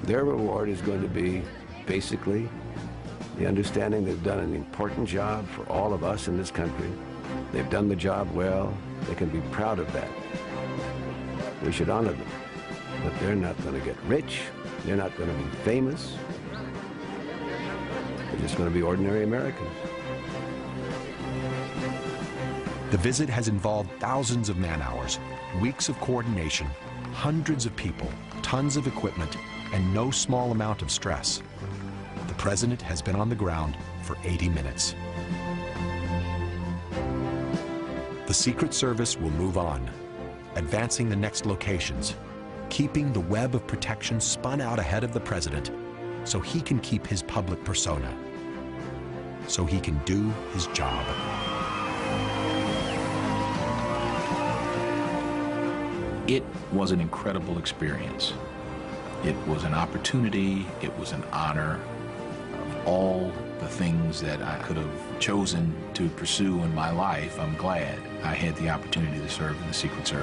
Their reward is going to be basically the understanding they've done an important job for all of us in this country. They've done the job well. They can be proud of that. We should honor them. But they're not going to get rich. They're not going to be famous. They're just going to be ordinary Americans. The visit has involved thousands of man-hours, weeks of coordination, hundreds of people, tons of equipment, and no small amount of stress. The president has been on the ground for 80 minutes. The Secret Service will move on, advancing the next locations, keeping the web of protection spun out ahead of the president so he can keep his public persona, so he can do his job. It was an incredible experience. It was an opportunity, it was an honor. Of all the things that I could have chosen to pursue in my life, I'm glad I had the opportunity to serve in the Secret Service.